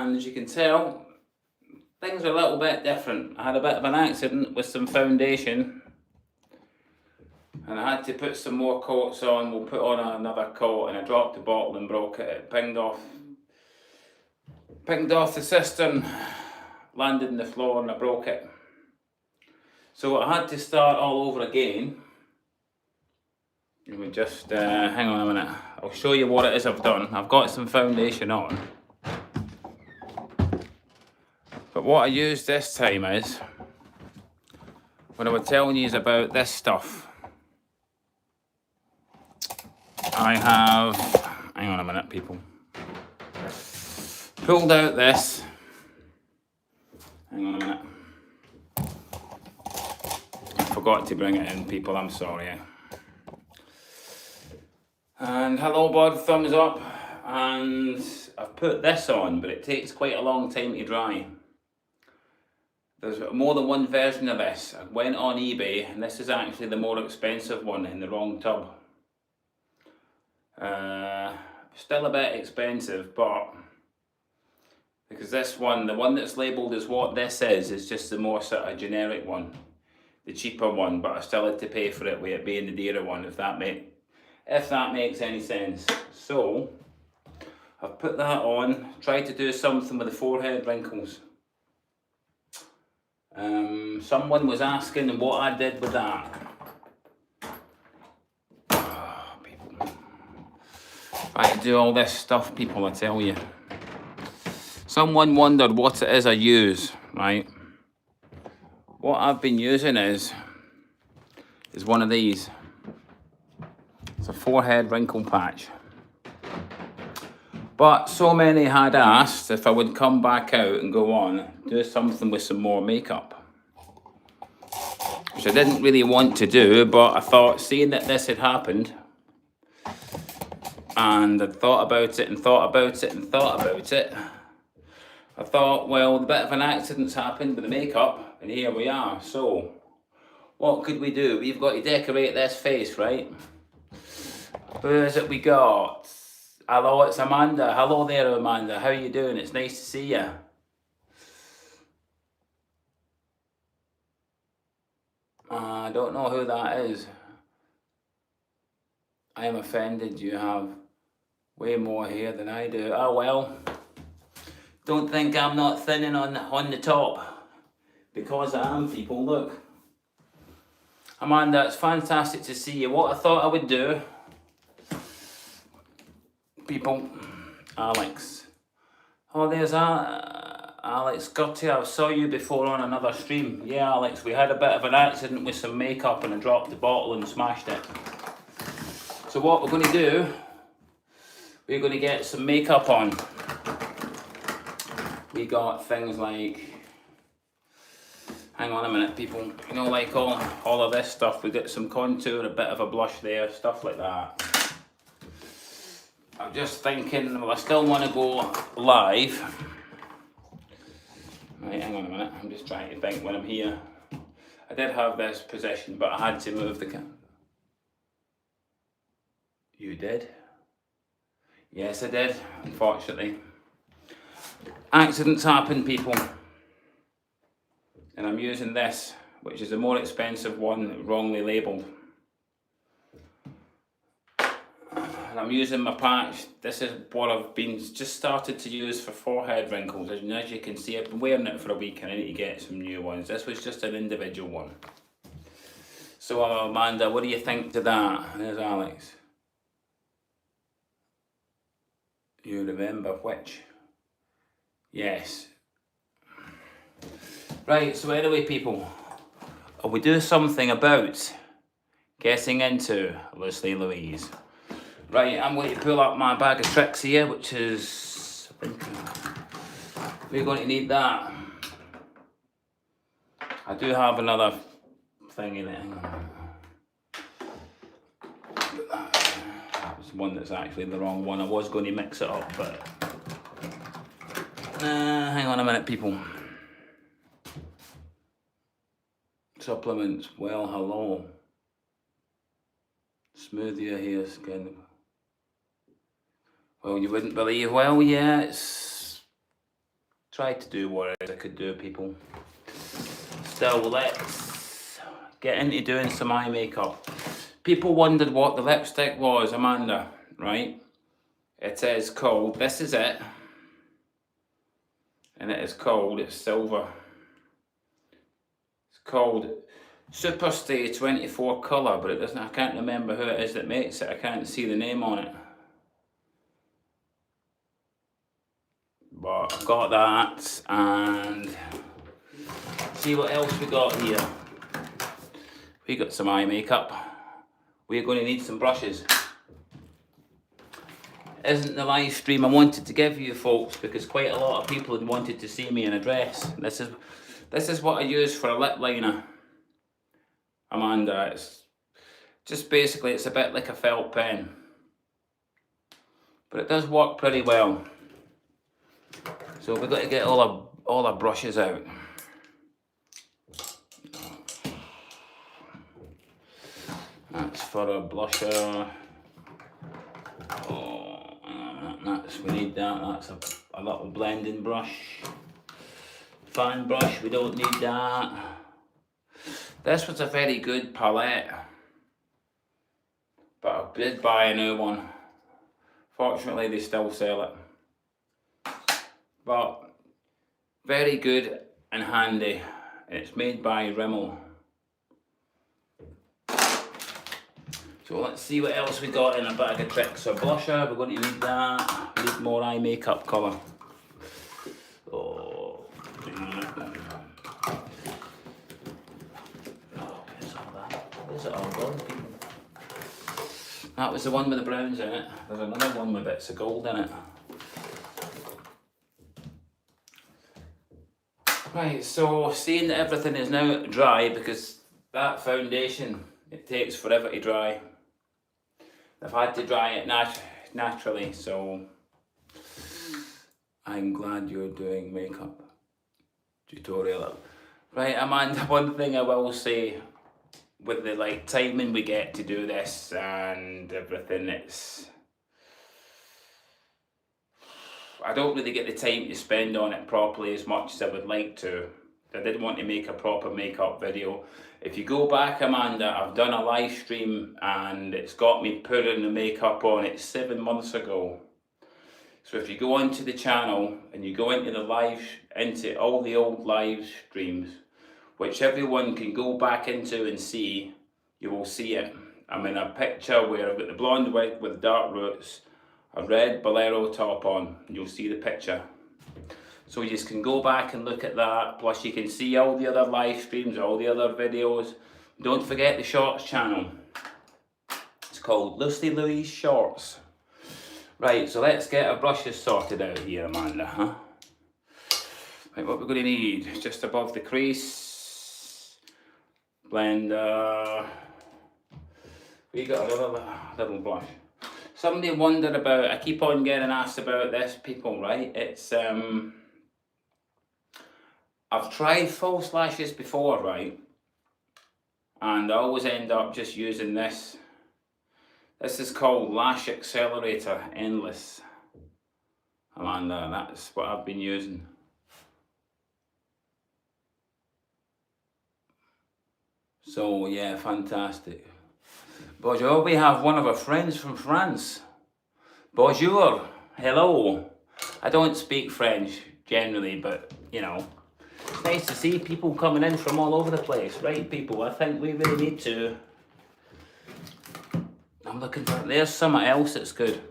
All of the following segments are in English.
and as you can tell, things are a little bit different. I had a bit of an accident with some foundation, and I had to put some more coats on. We'll put on another coat, and I dropped the bottle and broke it. It pinged off the cistern, landed on the floor, and I broke it. So I had to start all over again. Let me just hang on a minute. I'll show you what it is I've done. I've got some foundation on. But what I used this time is, when I was telling you about this stuff, I have, hang on a minute people, pulled out this, hang on a minute, I forgot to bring it in people, I'm sorry. And hello bud, thumbs up, and I've put this on, but it takes quite a long time to dry. There's more than one version of this. I went on eBay, and this is actually the more expensive one in the wrong tub. Still a bit expensive, but because this one, the one that's labelled as what this is just the more sort of generic one, the cheaper one, but I still had to pay for it with it being the dearer one, if that makes any sense. So I've put that on, tried to do something with the forehead wrinkles. Someone was asking what I did with that. I had to do all this stuff, people, I tell you. Someone wondered what it is I use, right? What I've been using is one of these. It's a forehead wrinkle patch. But so many had asked if I would come back out and go on, do something with some more makeup. Which I didn't really want to do, but I thought, seeing that this had happened, and I'd thought about it and thought about it and thought about it, I thought, well, a bit of an accident's happened with the makeup, and here we are. So, what could we do? We've got to decorate this face, right? Who is it we got? Hello, it's Amanda. Hello there, Amanda. How are you doing? It's nice to see you. I don't know who that is. I am offended you have way more hair than I do. Oh well. Don't think I'm not thinning on the top. Because I am, people. Look. Amanda, it's fantastic to see you. What I thought I would do, people, Alex. Oh, there's Alex Gutty. I saw you before on another stream. Yeah, Alex, we had a bit of an accident with some makeup and I dropped the bottle and smashed it. So what we're going to do, we're going to get some makeup on. We got things like, hang on a minute people, you know, like all of this stuff. We got some contour, a bit of a blush there, stuff like that. I'm just thinking, well, I still want to go live. Right, hang on a minute, I'm just trying to think when I'm here. I did have this position, but I had to move the camera. You did? Yes, I did, unfortunately. Accidents happen, people. And I'm using this, which is the more expensive one, wrongly labelled. And I'm using my patch. This is what I've just started to use for forehead wrinkles. And as you can see, I've been wearing it for a week and I need to get some new ones. This was just an individual one. So Amanda, what do you think to that? There's Alex. You remember which? Yes. Right, so anyway people, we do something about getting into Loosely Louise. Right, I'm going to pull up my bag of tricks here, which is, I think, we're going to need that. I do have another thing in it. That was one that's actually the wrong one. I was going to mix it up, but hang on a minute, people. Supplements, well, hello. Smooth your hair skin. Well, you wouldn't believe, well, yeah, it's tried to do what I could do, people. Still, let's get into doing some eye makeup. People wondered what the lipstick was, Amanda, right? It is called, this is it. And it is called, it's silver. It's called Superstay 24 colour, but it doesn't, I can't remember who it is that makes it. I can't see the name on it. But I've got that, and see what else we got here. We got some eye makeup. We're going to need some brushes. Isn't the live stream I wanted to give you folks, because quite a lot of people had wanted to see me in a dress. This is what I use for a lip liner, Amanda. It's just basically, it's a bit like a felt pen, but it does work pretty well. So we've got to get all our brushes out. That's for a blusher. We need that. That's a little blending brush. Fan brush, we don't need that. This was a very good palette, but I did buy a new one. Fortunately, they still sell it. But very good and handy. It's made by Rimmel. So let's see what else we got in a bag of tricks. So blusher, we're going to need that. We need more eye makeup colour. Oh, where's it all gone, people? That was the one with the browns in it. There's another one with bits of gold in it. Right, so seeing that everything is now dry, because that foundation, it takes forever to dry. I've had to dry it naturally, so I'm glad you're doing makeup tutorial. Right, Amanda, one thing I will say, with the timing we get to do this and everything, I don't really get the time to spend on it properly as much as I would like to. I did want to make a proper makeup video. If you go back, Amanda, I've done a live stream and it's got me putting the makeup on it 7 months ago. So if you go onto the channel and you go into all the old live streams, which everyone can go back into and see, you will see it. I'm in a picture where I've got the blonde wig with dark roots, a red bolero top on. You'll see the picture. So you can go back and look at that, plus you can see all the other live streams, all the other videos. Don't forget the shorts channel. It's called Lucy Louise Shorts. Right, so let's get our brushes sorted out here, Amanda, huh? Right, what we're going to need, just above the crease, blender. We got another little brush. Somebody wondered about, I keep on getting asked about this, people, right? It's, I've tried false lashes before, right? And I always end up just using this. This is called Lash Accelerator Endless. Amanda, that's what I've been using. So yeah, fantastic. Bonjour, we have one of our friends from France. Bonjour, hello. I don't speak French generally, but you know, it's nice to see people coming in from all over the place, right, people? I think we really need to. I'm looking for, there's something else that's good,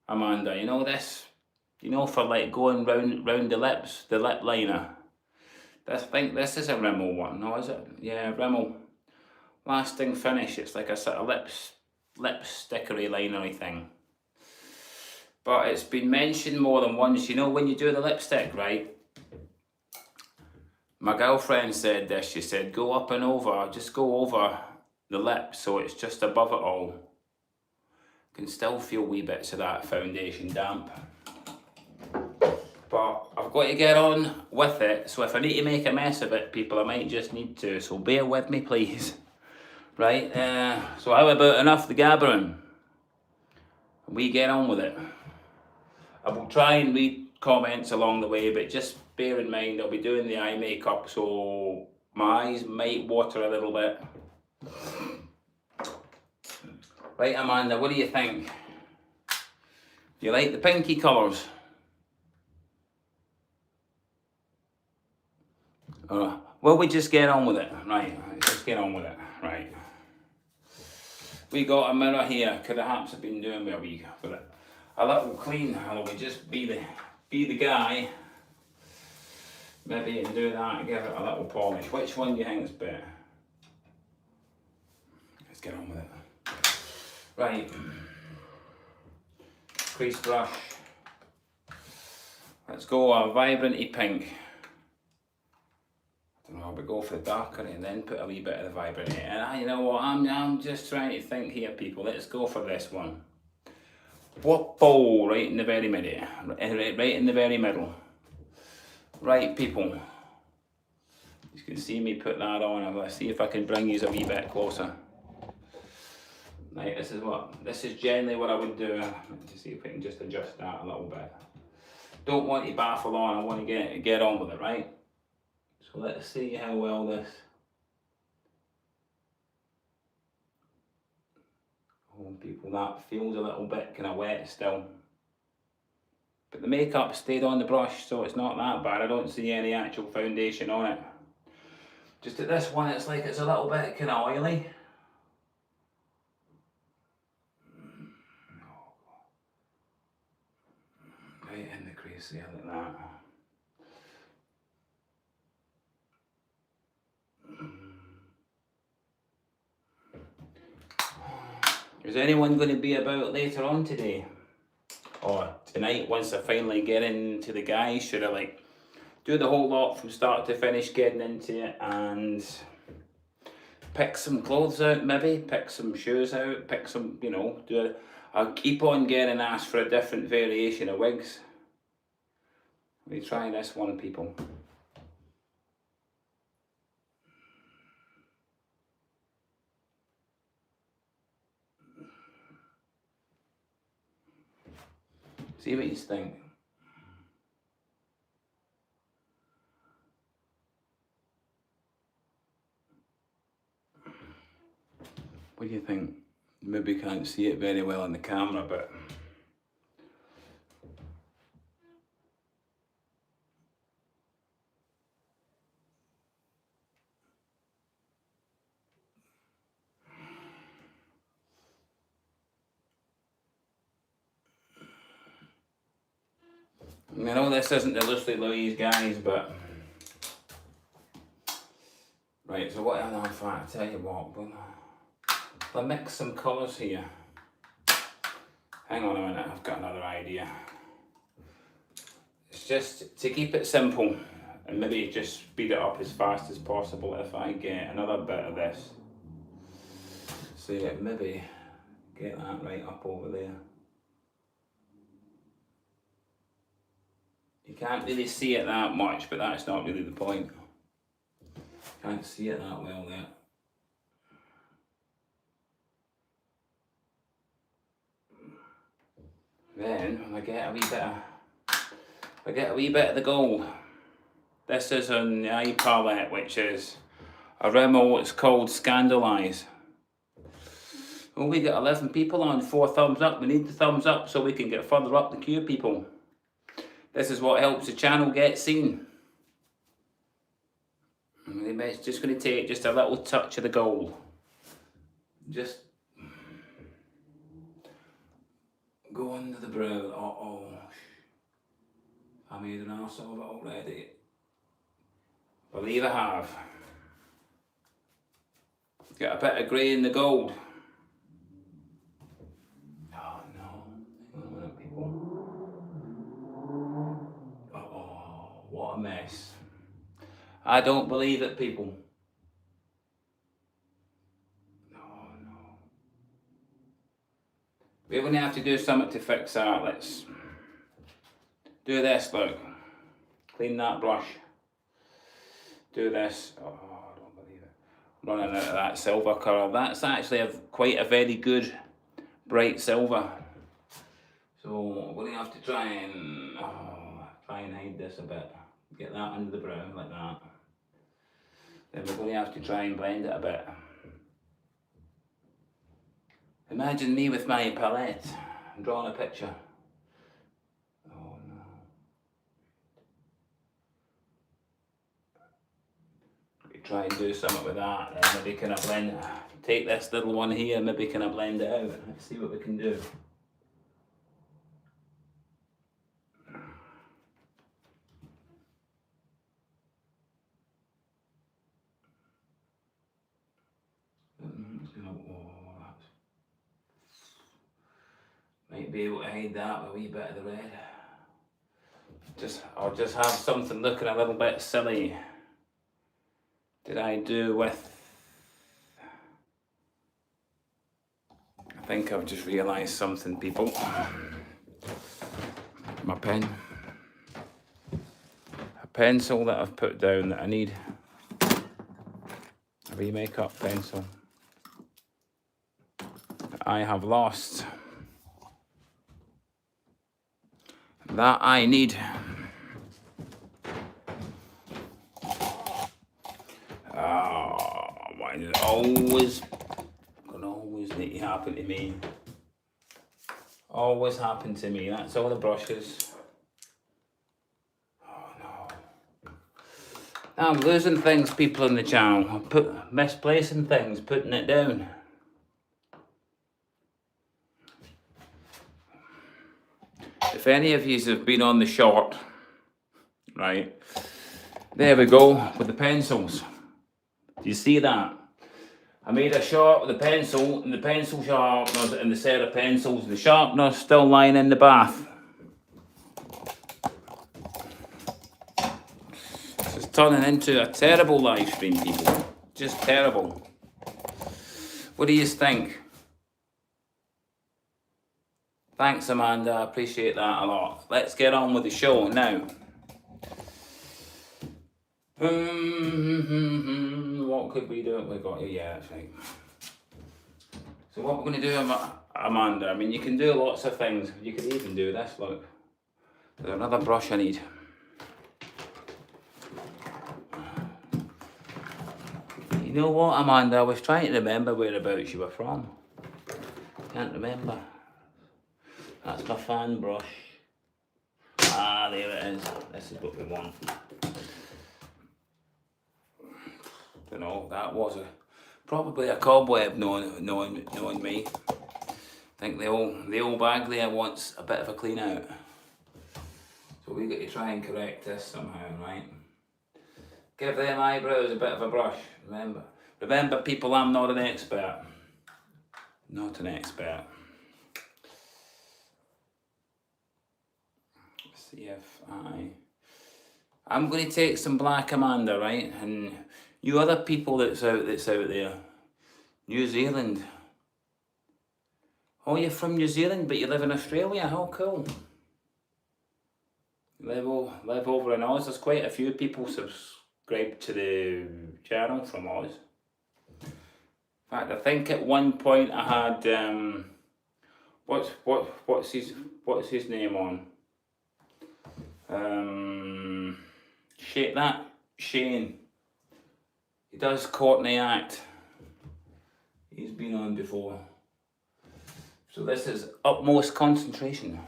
Amanda. You know this? You know, for going round the lips, the lip liner. I think this is a Rimmel one, no, is it? Yeah, Rimmel. Lasting finish. It's like a sort of lip stickery linery thing. But it's been mentioned more than once. You know, when you do the lipstick, right? My girlfriend said this. She said, go up and over. Just go over the lip so it's just above it all. Can still feel wee bits of that foundation damp. But I've got to get on with it. So if I need to make a mess of it, people, I might just need to. So bear with me, please. Right, so how about enough the gabbering? We get on with it. I will try and read comments along the way, but just bear in mind I'll be doing the eye makeup, so my eyes might water a little bit. Right, Amanda, what do you think? Do you like the pinky colours? Well, we just get on with it. Right, let's just get on with it. Right. We got a mirror here. Could perhaps have been doing a wee with it. A little clean. I'll just be the guy. Maybe and do that and give it a little polish. Which one do you think is better? Let's get on with it. Right. Crease brush. Let's go a vibranty pink. I don't know, but go for the darker and then put a wee bit of the vibranty. And you know what? I'm just trying to think here, people. Let's go for this one. Whoa, right in the very middle. Right in the very middle. Right, people. You can see me put that on. I'm going to see if I can bring you a wee bit closer. Right, this is generally what I would do. Let's see if I can just adjust that a little bit. Don't want to baffle on, I want to get on with it, right? So let's see how well this. Oh, people, that feels a little bit kind of wet still. But the makeup stayed on the brush, so it's not that bad. I don't see any actual foundation on it. Just at this one, it's like it's a little bit kind of oily. Right in the crease there, like that. Is anyone going to be about later on today? Or tonight, once I finally get into the guys? Should I like do the whole lot from start to finish, getting into it, and pick some clothes out, maybe pick some shoes out, pick some, you know, I'll keep on getting asked for a different variation of wigs. We try this one, people. See what you think. What do you think? Maybe can't see it very well on the camera, but I know this isn't the Loosely Louise, guys, but right. So what? In fact, I tell you what, I'll mix some colours here. Hang on a minute, I've got another idea. It's just to keep it simple and maybe just speed it up as fast as possible. If I get another bit of this, so yeah, maybe get that right up over there. You can't really see it that much, but that's not really the point. Can't see it that well there. Then I get a wee bit of the gold. This is on the eye palette, which is a Rimmel. It's called Scandalise. Oh, we got 11 people on, 4 thumbs up. We need the thumbs up so we can get further up the queue, people. This is what helps the channel get seen. It's just going to take just a little touch of the gold. Just go under the brow. Uh-oh. I made an arse of it already. Believe I have. Get a bit of grey in the gold. Oh no. Hang on a minute, people. Uh-oh. What a mess. I don't believe it, people. We're going to have to do something to fix that. Let's do this, look. Clean that brush. Do this. Oh, I don't believe it. Running out of that silver colour. That's actually quite a very good bright silver. So we're going to have to try and try and hide this a bit. Get that under the brow like that. Then we're going to have to try and blend it a bit. Imagine me with my palette and drawing a picture. Oh no. We try and do something with that, and maybe kind of blend it. Take this little one here, maybe kind of blend it out. Let's see what we can do. Might be able to hide that with a wee bit of the red. I'll just have something looking a little bit silly. Did I do with... I think I've just realised something, people. My pen. A pencil that I've put down that I need. A wee makeup pencil. That I have lost. That I need. Why does it always need to happen to me? Always happen to me. That's all the brushes. Oh no. I'm losing things, people on the channel. I'm misplacing things, putting it down. If any of you have been on the short, right, there we go with the pencils. Do you see that? I made a short with the pencil and the pencil sharpeners and the set of pencils. The sharpener still lying in the bath. This is turning into a terrible live stream, people. Just terrible. What do you think? Thanks, Amanda. I appreciate that a lot. Let's get on with the show now. What could we do? We got yeah, that's right. So what we're going to do, Amanda? I mean, you can do lots of things. You could even do this. Look, there's another brush I need. You know what, Amanda? I was trying to remember whereabouts you were from. Can't remember. That's my fan brush. Ah, there it is. This is what we want. Don't know, that was probably a cobweb knowing me. I think the old bag there wants a bit of a clean out. So we got to try and correct this somehow, right? Give them eyebrows a bit of a brush, remember. Remember people, I'm not an expert. Not an expert. See if I'm going to take some black, Amanda, right? And you other people that's out there, New Zealand. Oh, you're from New Zealand, but you live in Australia. How cool! Live over in Oz. There's quite a few people subscribed to the channel from Oz. In fact, I think at one point I had what's his name on? Shane. He does Courtney Act. He's been on before. So this is utmost concentration.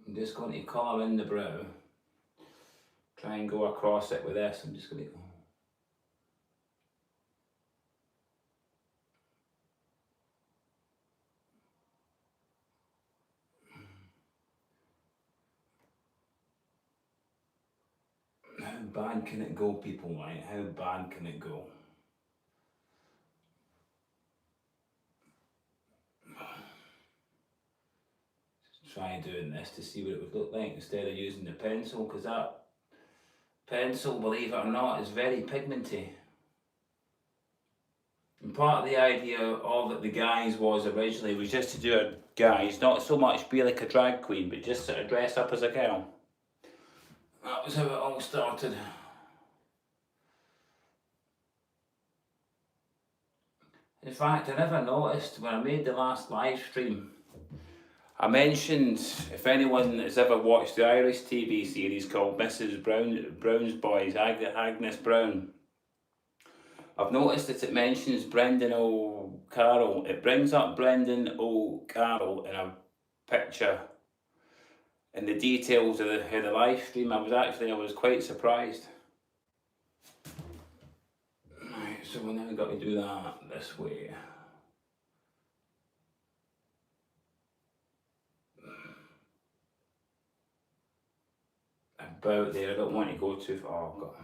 I'm just going to colour in the brow. Try and go across it with this. I'm just going to go. How bad can it go, people, right? How bad can it go? Just try doing this to see what it would look like instead of using the pencil, because that pencil, believe it or not, is very pigmenty. And part of the idea of it, the guise was originally was just to do a guise, not so much be like a drag queen, but just sort of dress up as a girl. That was how it all started. In fact, I never noticed when I made the last live stream. I mentioned, if anyone has ever watched the Irish TV series called Mrs. Brown's Boys, Agnes Brown, I've noticed that it mentions Brendan O'Carroll. It brings up Brendan O'Carroll in a picture in the details of the live stream. I was quite surprised. Right, so we're now got to do that this way. About there, I don't want to go too far. I've got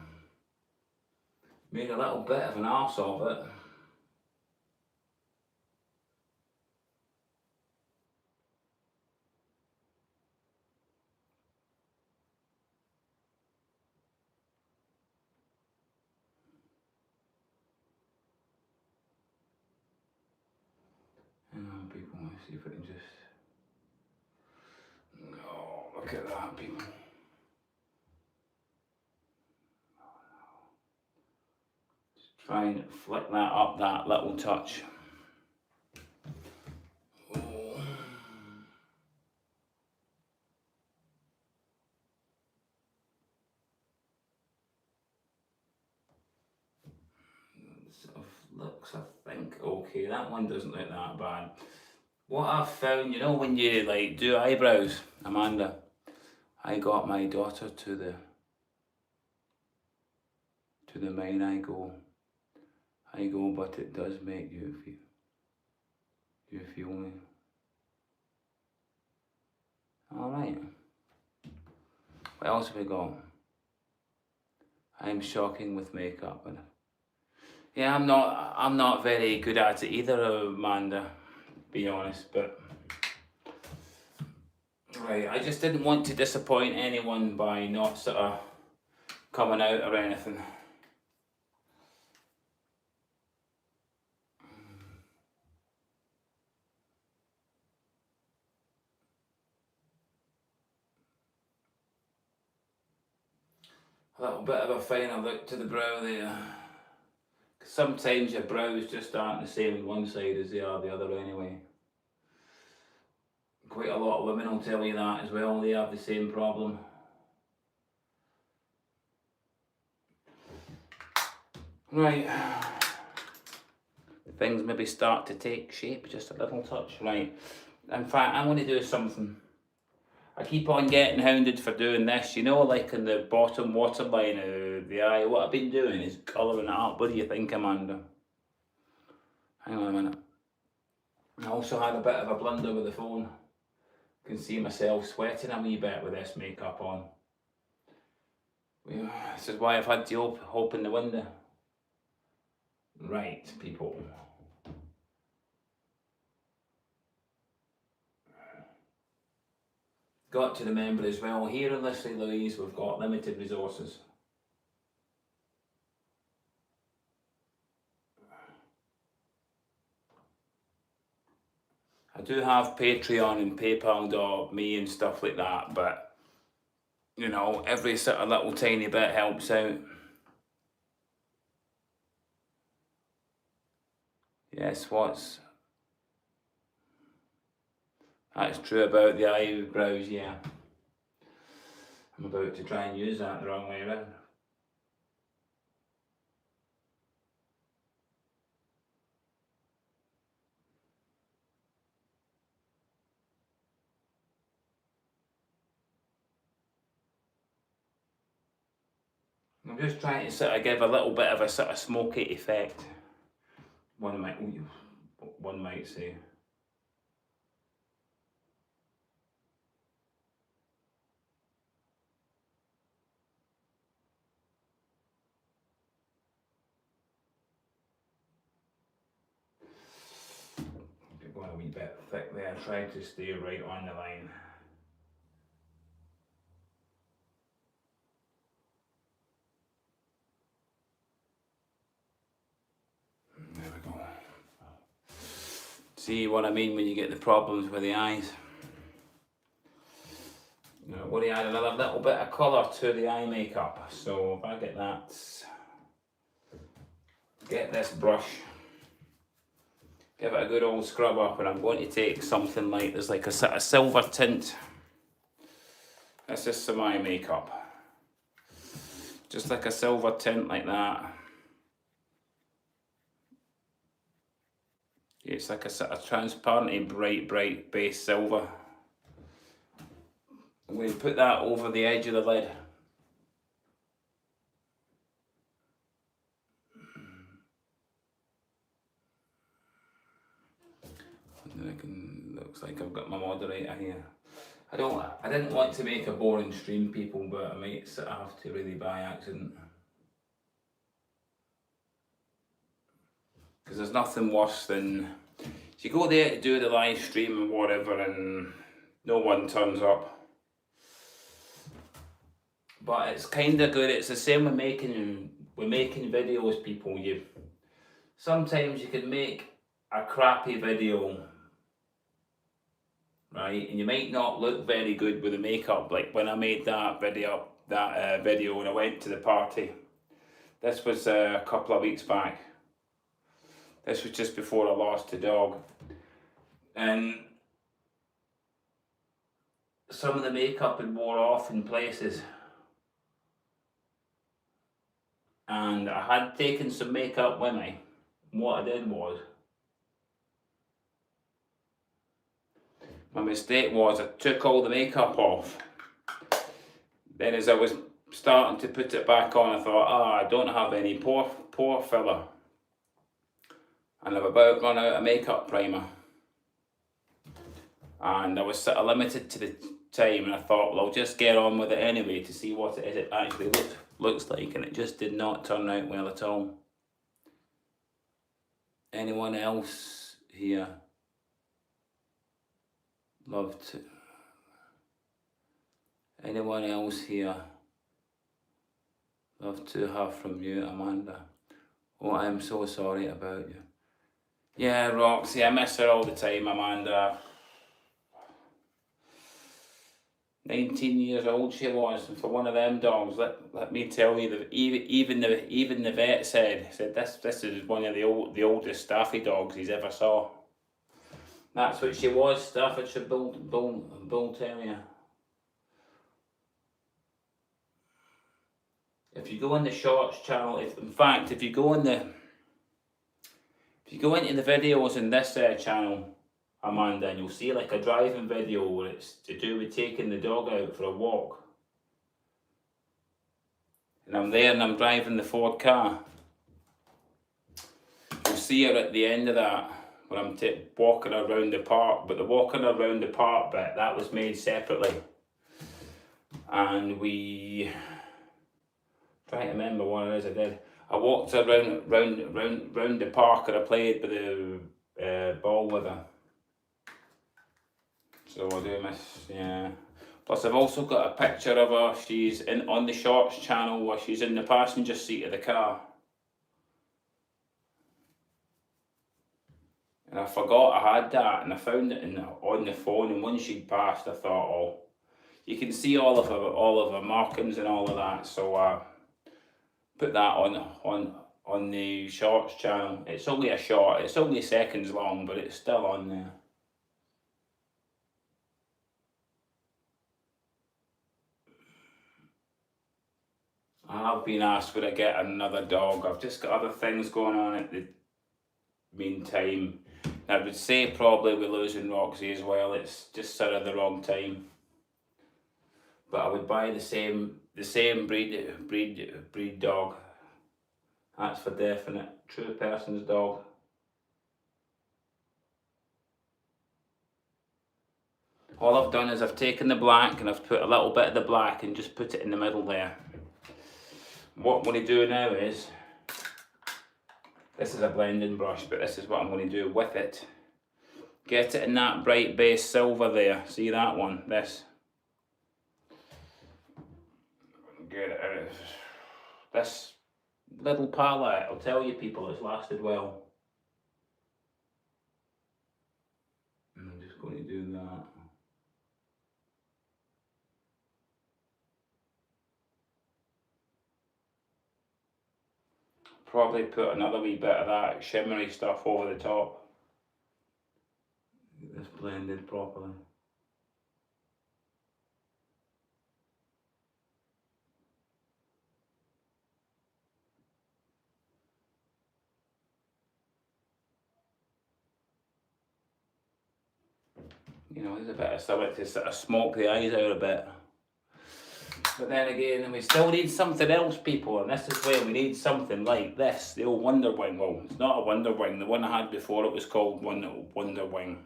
made a little bit of an arse of it. People want to see if I can just. Oh, look at that, people. Just try and flick that up that little touch. Sort of looks, I think, okay. That one doesn't look that bad. What I've found, you know, when you like do eyebrows, Amanda, I got my daughter to the mine. I go, but it does make you feel me. All right. What else have we got? I'm shocking with makeup, and yeah, I'm not very good at it either, Amanda. Be honest, but right, I just didn't want to disappoint anyone by not sort of coming out or anything. A little bit of a finer look to the brow there. Sometimes your brows just aren't the same on one side as they are the other anyway. Quite a lot of women will tell you that as well, they have the same problem. Right, things maybe start to take shape, just a little touch. Right, in fact, I'm going to do something. I keep on getting hounded for doing this, you know, like in the bottom waterline of the eye. What I've been doing is colouring it up. What do you think, Amanda? Hang on a minute. I also had a bit of a blunder with the phone. Can see myself sweating a wee bit with this makeup on. This is why I've had to open the window. Right, people. Got to remember as well, here in Louise, we've got limited resources. I do have Patreon and PayPal.me and stuff like that, but you know, every sort of little tiny bit helps out. Yes, that's true about the eyebrows, yeah. I'm about to try and use that the wrong way around. I'm just trying to sort of give a little bit of a sort of smoky effect. One might say. Going a wee bit thick there, try to stay right on the line. There we go. See what I mean when you get the problems with the eyes? You know, what do you add another little bit of colour to the eye makeup? So if I get this brush, Give it a good old scrub up, and I'm going to take something like, there's like a sort of silver tint. This is some eye makeup. Just like a silver tint like that. It's like a sort of transparent, bright base silver. I'm going to put that over the edge of the lid. Looks like I've got my moderator here. I didn't want to make a boring stream, people, but I might sort of have to really by accident. Because there's nothing worse than you go there to do the live stream and whatever, and no one turns up. But it's kind of good. It's the same with making videos, people. Sometimes you can make a crappy video, right, and you might not look very good with the makeup. Like when I made that video when I went to the party. This was a couple of weeks back. This was just before I lost the dog, and some of the makeup had wore off in places, and I had taken some makeup with me. And what I did was, my mistake was I took all the makeup off. Then as I was starting to put it back on, I thought, I don't have any pore filler. And I've about run out of makeup primer. And I was sort of limited to the time, and I thought, well, I'll just get on with it anyway to see what it actually looks like, and it just did not turn out well at all. Anyone else here Anyone else here love to have from you, Amanda? Oh, I'm so sorry about you. Yeah, Roxy, I miss her all the time, Amanda. 19 years old she was, and for one of them dogs, let me tell you, even the vet said this is one of the oldest Staffy dogs he's ever saw. That's what she was, Staffordshire Bull Terrier. If you go on the Shorts channel, if you go into the videos in this channel, Amanda, and you'll see like a driving video where it's to do with taking the dog out for a walk. And I'm there and I'm driving the Ford car. You'll see her at the end of that, where I'm walking around the park, but the walking around the park bit, that was made separately. And trying to remember what it is I did. I walked around the park, and I played with the ball with her. So I do miss, yeah. Plus I've also got a picture of her. She's on the Shorts channel where she's in the passenger seat of the car. And I forgot I had that, and I found it on the phone, and once she'd passed I thought, you can see all of her markings and all of that, so put that on the Shorts channel. It's only a short, it's only seconds long, but it's still on there. I've been asked would I get another dog. I've just got other things going on at the meantime. I would say probably with losing Roxy as well, it's just sort of the wrong time. But I would buy the same breed dog. That's for definite. True person's dog. All I've done is I've taken the black and I've put a little bit of the black and just put it in the middle there. What I'm going to do now is, this is a blending brush, but this is what I'm going to do with it. Get it in that bright base silver there. See that one? This. Get it out. This little palette, I'll tell you people, it's lasted well. I'm just going to do that. Probably put another wee bit of that shimmery stuff over the top. blended properly. You know, there's a bit of something to sort of smoke the eyes out a bit. But then again, we still need something else, people, and this is where we need something like this, the old Wonder Wing. Well, it's not a Wonder Wing, the one I had before, it was called Wonder Wing.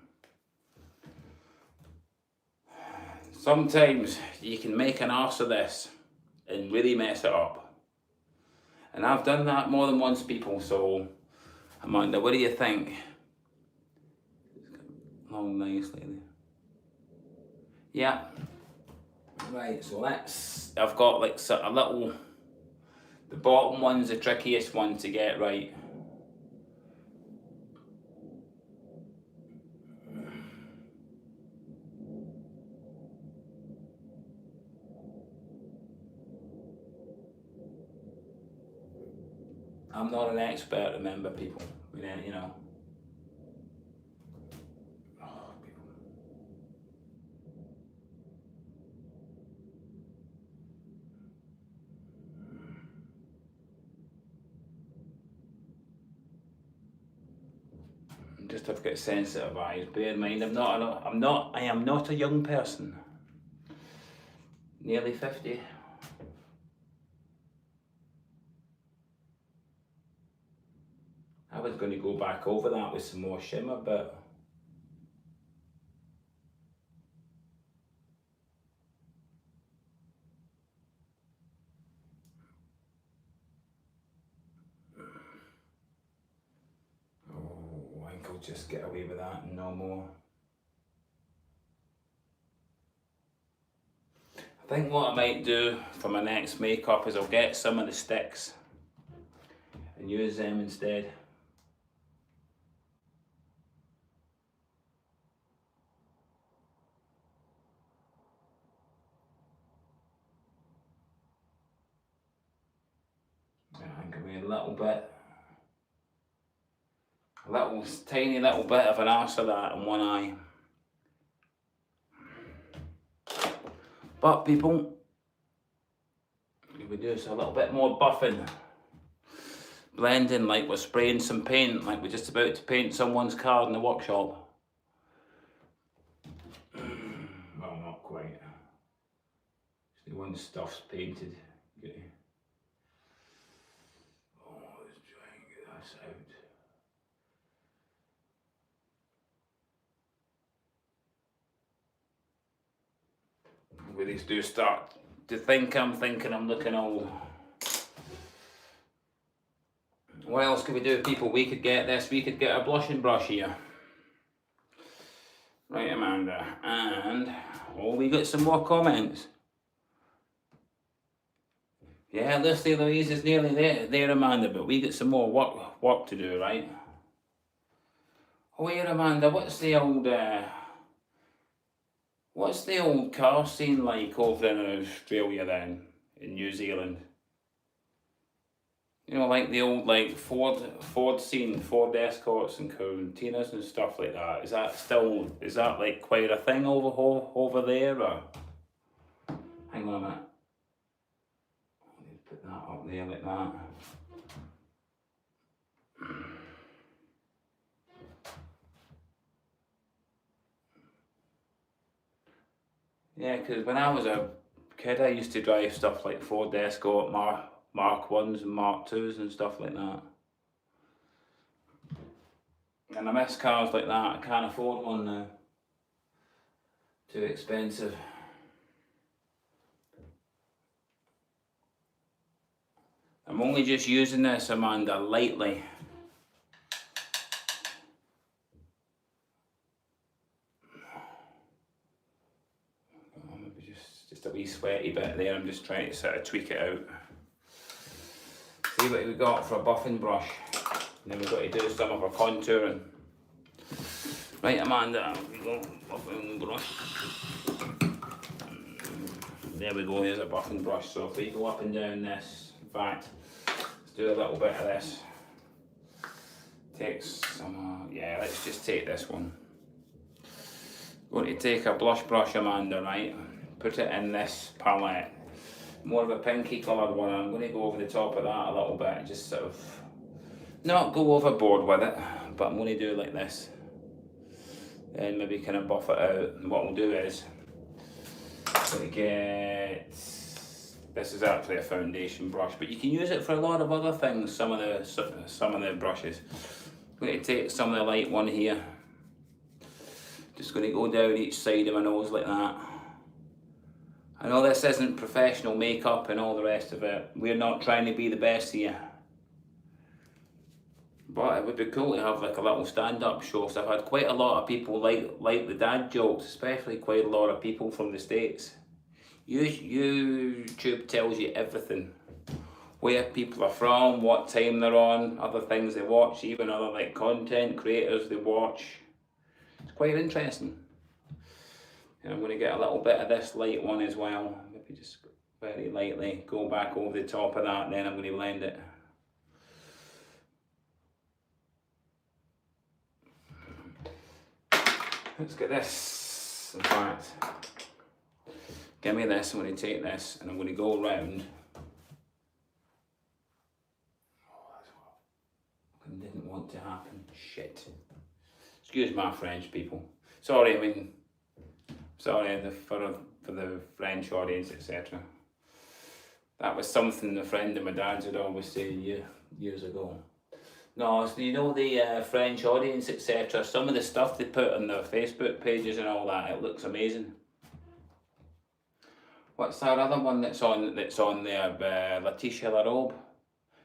Sometimes you can make an arse of this and really mess it up. And I've done that more than once, people, so Amanda, what do you think? Long nicely there. Yeah. Right, so I've got like sort of little, the bottom one's the trickiest one to get right. I'm not an expert, remember, people, you know. Just I've got sensitive eyes. Bear in mind, I am not a young person. Nearly 50. I was going to go back over that with some more shimmer, but oh, I think I'll just get away with that and no more. I think what I might do for my next makeup is I'll get some of the sticks and use them instead. I think I'll be a little bit, tiny little bit of an arse of that in one eye. But people, we do a little bit more buffing. Blending like we're spraying some paint, like we're just about to paint someone's car in the workshop. Well, not quite. Just one stuff's painted. Oh, let's try and get this out. We these do start to think I'm looking old. What else could we do, people? We could get a blushing brush here. Right, Amanda, and oh, we got some more comments. Yeah, Lucy Louise is nearly there, Amanda, but we got some more work to do, right? Oh, here, Amanda, what's the old car scene like over in Australia then, in New Zealand? You know, like the old Ford scene, Ford Escorts and Cortinas and stuff like that. Is that like quite a thing over there, or? Hang on a minute. I need to put that up there like that. Yeah, because when I was a kid, I used to drive stuff like Ford Escort, Mark 1s and Mark 2s and stuff like that. And I miss cars like that. I can't afford one now. Too expensive. I'm only just using this, Amanda, lightly. Maybe just a wee sweaty bit there. I'm just trying to sort of tweak it out. See what we got for a buffing brush. And then we've got to do some of our contouring. Right, Amanda, we go, buffing brush. There we go, there's a buffing brush. So if we go up and down this, in fact, let's do a little bit of this. Take some, yeah, let's just take this one. Going to take a blush brush, Amanda, right? Put it in this palette. More of a pinky coloured one. I'm going to go over the top of that a little bit. Just sort of not go overboard with it, but I'm going to do it like this. Then maybe kind of buff it out. And what we'll do is, I'm going to get, this is actually a foundation brush, but you can use it for a lot of other things, some of the brushes. I'm going to take some of the light one here. Just going to go down each side of my nose like that. I know this isn't professional makeup and all the rest of it. We're not trying to be the best here. But it would be cool to have like a little stand-up show. So I've had quite a lot of people like the dad jokes, especially quite a lot of people from the States. YouTube tells you everything. Where people are from, what time they're on, other things they watch, even other like content creators they watch. It's quite interesting. And I'm going to get a little bit of this light one as well. Maybe just very lightly go back over the top of that, then I'm going to blend it. Let's get this. In fact, give me this. I'm going to take this and I'm going to go around. Oh, that's what I didn't want to happen. Shit. Excuse my French, people. Sorry, I mean, sorry for the French audience, etc. That was something a friend of my dad's would always say years ago. No, so you know the French audience, etc. Some of the stuff they put on their Facebook pages and all that, it looks amazing. What's that other one that's on there? Letitia LaRobe.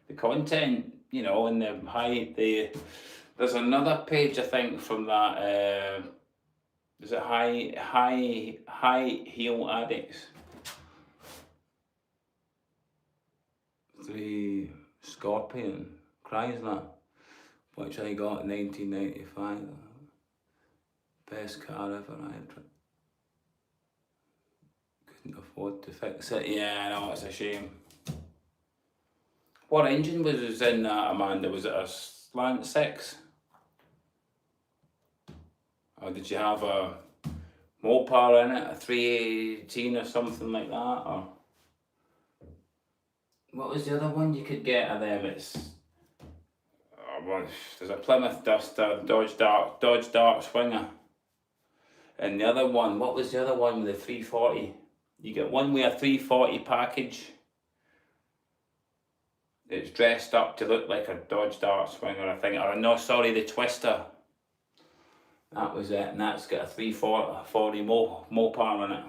The content, you know, and there's another page I think from that. Is it high heel addicts? 3 Scorpion Chrysler, which I got in 1995. Best car ever I had. Couldn't afford to fix it. Yeah, I know, it's a shame. What engine was in that, Amanda? Was it a slant 6? Or did you have a Mopar in it, a 318 or something like that? Or what was the other one you could get of them? It's there's a Plymouth Duster, Dodge Dart Swinger, and the other one. What was the other one with the 340? You get one with a 340 package. It's dressed up to look like a Dodge Dart Swinger, I think. Or no, sorry, the Twister. That was it, and that's got a 340 Mopar in it.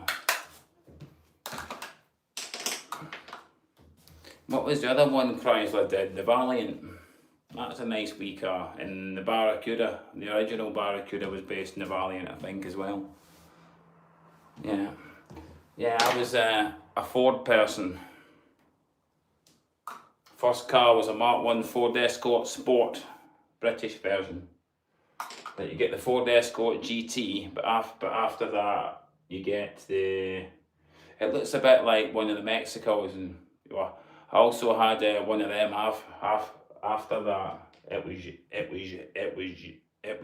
What was the other one Chrysler did? The Valiant. That's a nice wee car. And the Barracuda, the original Barracuda was based in the Valiant, I think, as well. Yeah. Yeah, I was a Ford person. First car was a Mark 1 Ford Escort Sport, British version. But you get the Ford Escort GT, but after that you get the. It looks a bit like one of the Mexicos, and well, I also had one of them. After that, it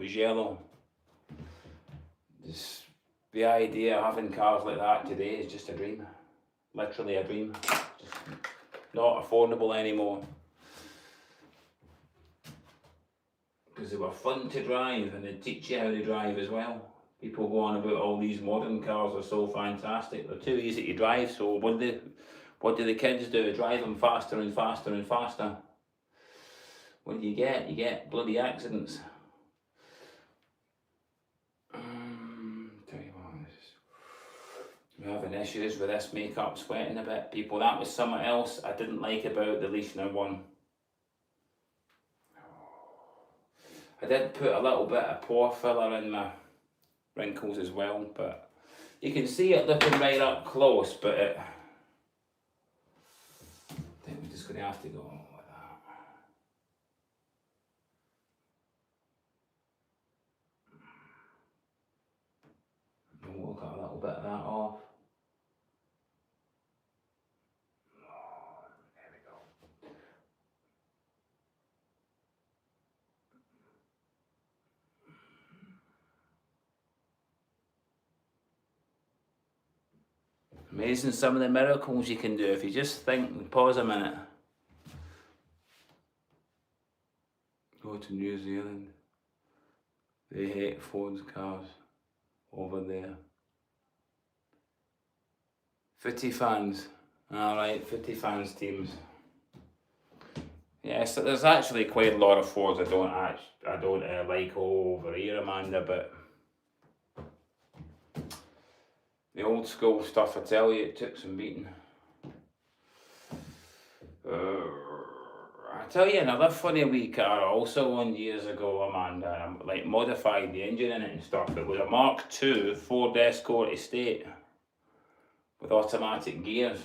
was yellow. The idea of having cars like that today is just a dream, literally a dream. Just not affordable anymore. Because they were fun to drive and they teach you how to drive as well. People go on about all these modern cars are so fantastic. They're too easy to drive, so what do the kids do? Drive them faster and faster and faster. What do you get? You get bloody accidents. Tell you what, we're having issues with this makeup sweating a bit, people. That was something else I didn't like about the Leishner one. I did put a little bit of pore filler in my wrinkles as well, but you can see it looking right up close, but I think we're just going to have to go like that. We'll cut a little bit of that off. Amazing some of the miracles you can do if you just think and pause a minute. Go to New Zealand. They hate phones, cars. Over there. Footy fans. Alright, footy fans teams. Yeah, so there's actually quite a lot of Fords I don't like over here, Amanda, but the old school stuff, I tell you, it took some beating. I tell you another funny wee car I also owned years ago, Amanda. I like modified the engine in it and stuff. It was a Mark II Ford Escort Estate with automatic gears.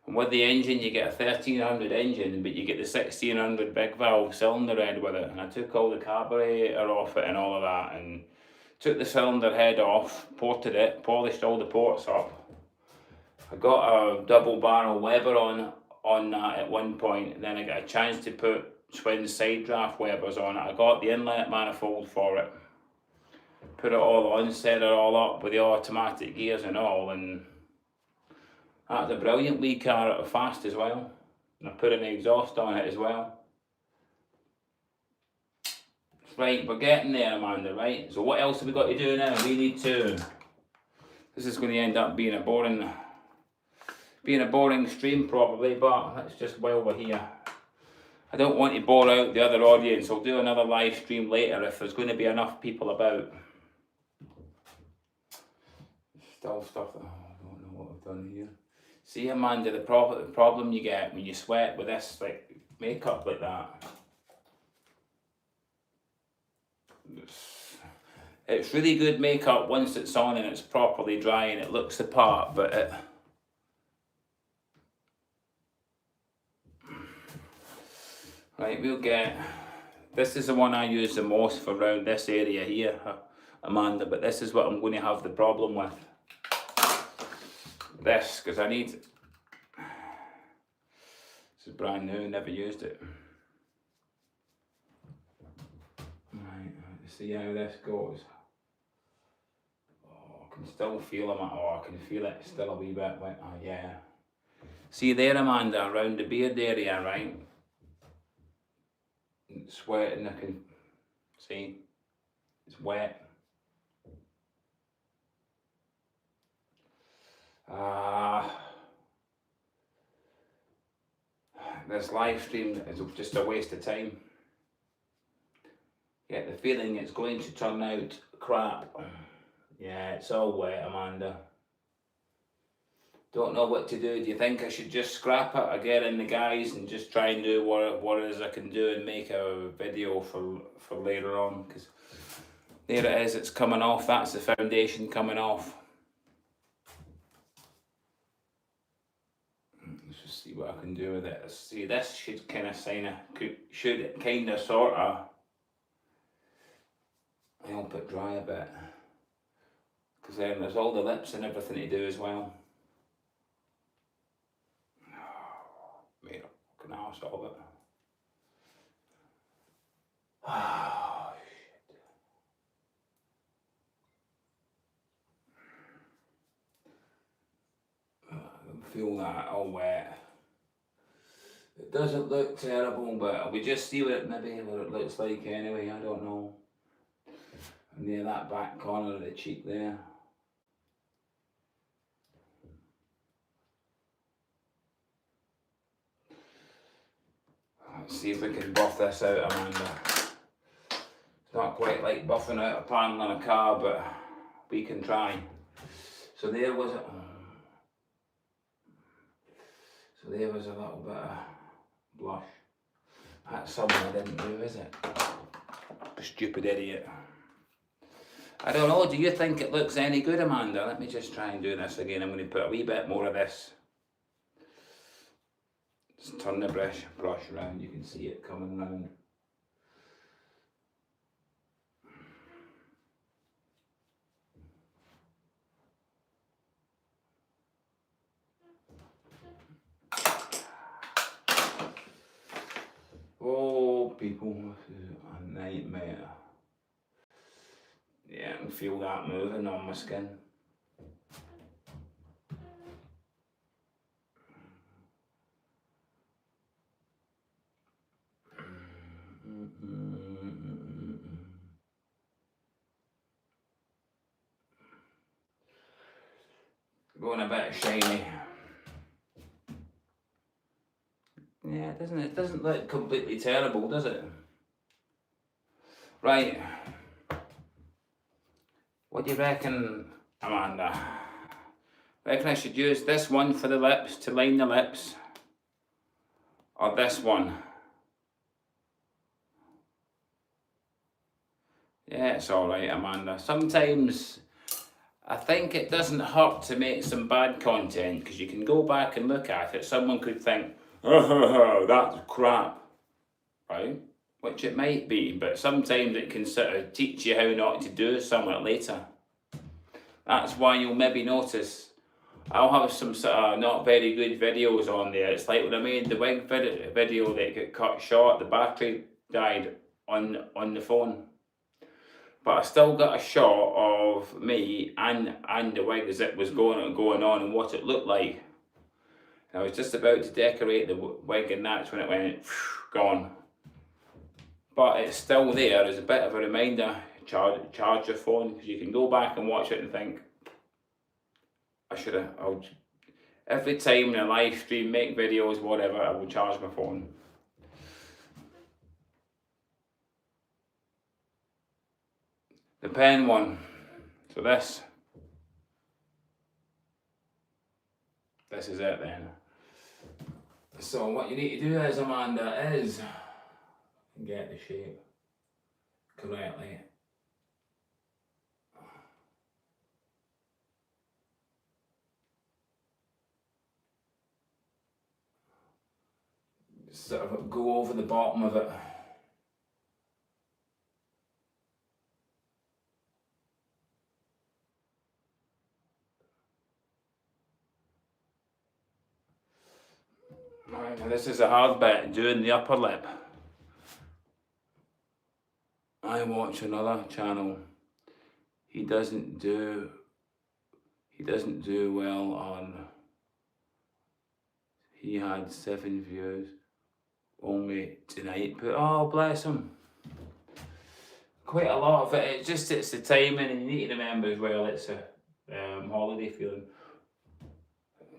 And with the engine, you get a 1300 engine, but you get the 1600 big valve cylinder head with it. And I took all the carburetor off it and all of that, and took the cylinder head off, ported it, polished all the ports up. I got a double barrel Weber on that at one point, and then I got a chance to put twin side draft Webers on it. I got the inlet manifold for it, put it all on, set it all up with the automatic gears and all, and that's a brilliant wee car, fast as well. And I put an exhaust on it as well. Right, we're getting there, Amanda, right? So what else have we got to do now? We need to... This is going to end up being a boring stream probably, but let's just while we're here. I don't want to bore out the other audience. I'll do another live stream later if there's going to be enough people about. Still stuff that I don't know what I've done here. See, Amanda, the problem you get when you sweat with this like makeup like that. It's really good makeup once it's on and it's properly dry and it looks the part, but it... Right, we'll get... This is the one I use the most for around this area here, Amanda, but this is what I'm going to have the problem with. This, because I need... This is brand new, never used it. Right, let's see how this goes. Oh, I can still feel them. Oh, I can feel it still a wee bit wet. Oh, yeah. See there, Amanda, around the beard area, right? It's sweating, I can see. It's wet. This live stream is just a waste of time. Get the feeling it's going to turn out crap. Yeah, it's all wet, Amanda. Don't know what to do. Do you think I should just scrap it or get in the guys and just try and do what it is I can do and make a video for later on? Because there it is, it's coming off. That's the foundation coming off. Let's just see what I can do with it. See, this should kind of sort of help it dry a bit. Because then there's all the lips and everything to do as well. Made a fucking arse of it. Oh, shit. I can feel that all wet. It doesn't look terrible, but we just see what it looks like anyway. I don't know. Near that back corner of the cheek there. Let's see if we can buff this out, Amanda. It's not quite like buffing out a panel on a car, but we can try. So there was a... So there was a little bit of blush. That's something I didn't do, is it? Stupid idiot. I don't know, do you think it looks any good, Amanda? Let me just try and do this again. I'm going to put a wee bit more of this. Just turn the brush around, you can see it coming around. Oh, people, this is a nightmare. Yeah, I can feel that moving on my skin. going a bit shiny. Yeah, it doesn't look completely terrible, does it? Right. What do you reckon, Amanda? Reckon I should use this one for the lips, to line the lips, or this one? Yeah, it's alright, Amanda. Sometimes I think it doesn't hurt to make some bad content, because you can go back and look at it. Someone could think, oh, that's crap, right? Which it might be, but sometimes it can sort of teach you how not to do something later. That's why you'll maybe notice I'll have some sort of not very good videos on there. It's like when I made the wig video that got cut short, the battery died on the phone. But I still got a shot of me and the wig as it was going on and what it looked like. And I was just about to decorate the wig and that's when it went gone. But it's still there as a bit of a reminder. Charge your phone, because you can go back and watch it and think, every time in a live stream, make videos, whatever, I will charge my phone. The pen one. So this is it then. So what you need to do is, Amanda, is get the shape correctly. Sort of go over the bottom of it. Right, now this is a hard bit, doing the upper lip. I watch another channel. He doesn't do well on. He had 7 views only tonight, but oh bless him. Quite a lot of it. It's the timing, and you need to remember as well. It's a holiday feeling.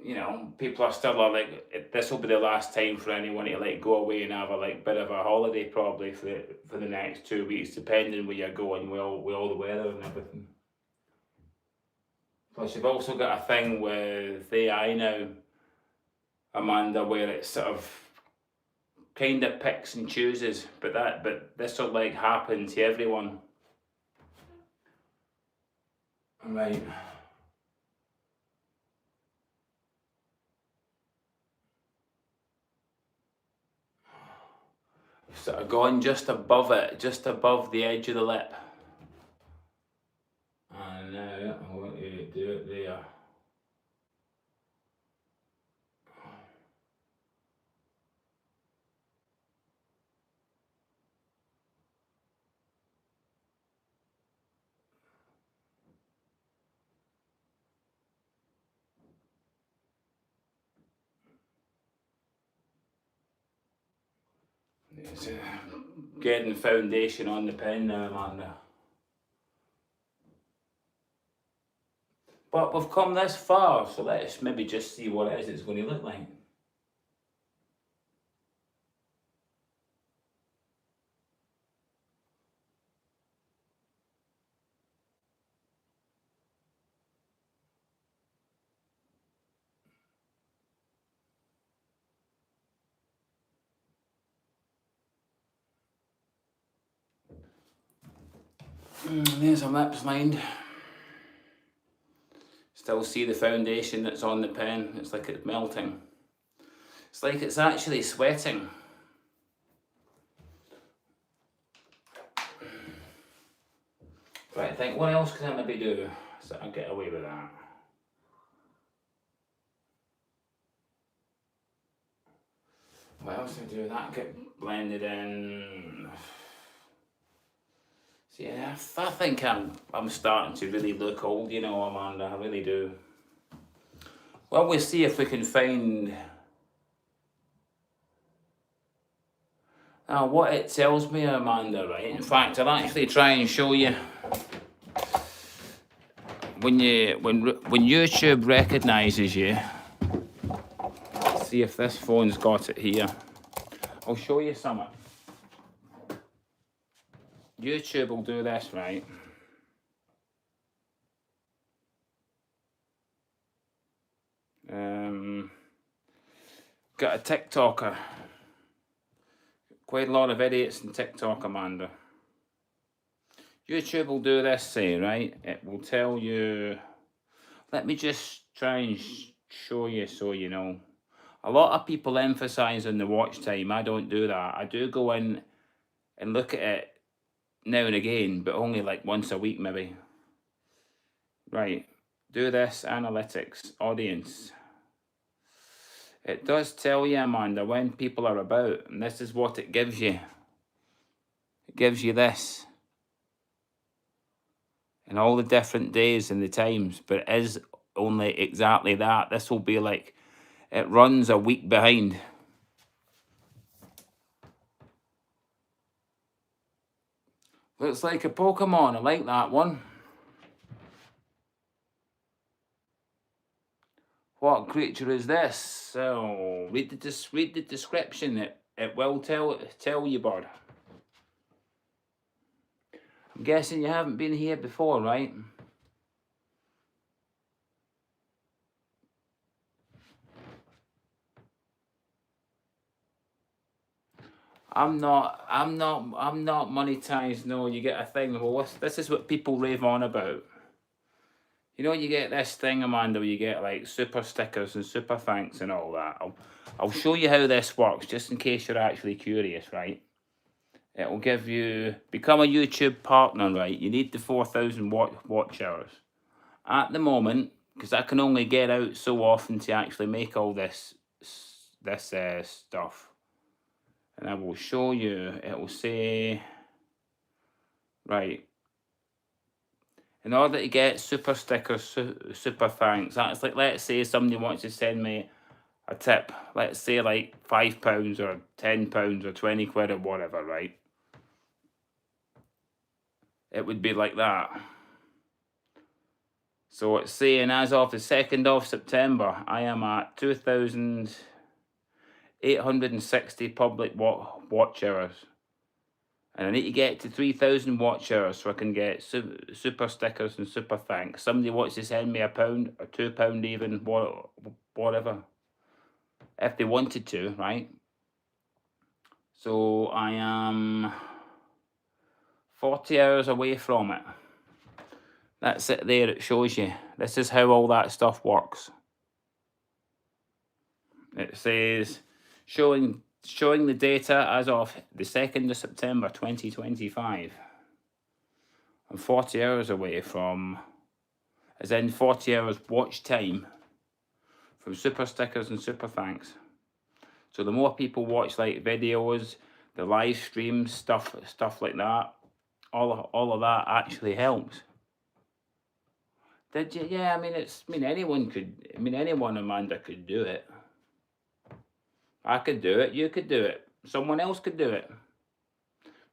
You know, people are still like, this will be the last time for anyone to like go away and have a like bit of a holiday probably for the next 2 weeks, depending where you're going, with all the weather and everything. Plus, you've also got a thing with AI now, Amanda, where it sort of kind of picks and chooses, but this will like happen to everyone. Right. Sort of gone just above it, just above the edge of the lip. And now I want you to do it there. It's getting foundation on the pen now, Amanda. But we've come this far, so let's maybe just see what it is it's going to look like. There's a lips lined. Still see the foundation that's on the pen. It's like it's melting. It's like it's actually sweating. Right, I think, what else can I maybe do so I get away with that? What else do I do? That get blended in. See, I think I'm starting to really look old, you know, Amanda. I really do. Well, we'll see if we can find. Now, what it tells me, Amanda, right? In fact, I'll actually try and show you when YouTube recognizes you, let's see if this phone's got it here. I'll show you something. YouTube will do this, right? Got a TikToker. Quite a lot of idiots in TikTok, Amanda. YouTube will do this, say, right? It will tell you. Let me just try and show you so you know. A lot of people emphasize on the watch time. I don't do that. I do go in and look at it now and again, but only like once a week, maybe. Right. Do this, analytics, audience. It does tell you, Amanda, when people are about, and this is what it gives you. It gives you this. And all the different days and the times, but it is only exactly that. This will be like, it runs a week behind. Looks like a Pokemon. I like that one. What creature is this? So read the description. It will tell you, bud. I'm guessing you haven't been here before, right? I'm not monetized. No, you get a thing. Well, this is what people rave on about. You know, you get this thing, Amanda, where you get like super stickers and super thanks and all that. I'll show you how this works, just in case you're actually curious, right? It will give you, become a YouTube partner, right? You need the 4,000 watch hours. At the moment, because I can only get out so often to actually make all this stuff. And I will show you, it will say, right, in order to get super stickers, super thanks, that's like, let's say somebody wants to send me a tip, let's say like £5 or £10 or 20 quid or whatever, right? It would be like that. So it's saying as of the 2nd of September, I am at 2,860 public watch hours. And I need to get to 3,000 watch hours so I can get super stickers and super thanks. Somebody wants to send me £1 or £2 even, whatever. If they wanted to, right? So I am 40 hours away from it. That's it there, it shows you. This is how all that stuff works. It says, showing the data as of the 2nd of September 2025. I'm 40 hours away from, as in 40 hours watch time from super stickers and super thanks. So the more people watch like videos, the live streams, stuff like that, all of that actually helps. Did you? Yeah, I mean, anyone, Amanda, could do it. I could do it, you could do it, someone else could do it. I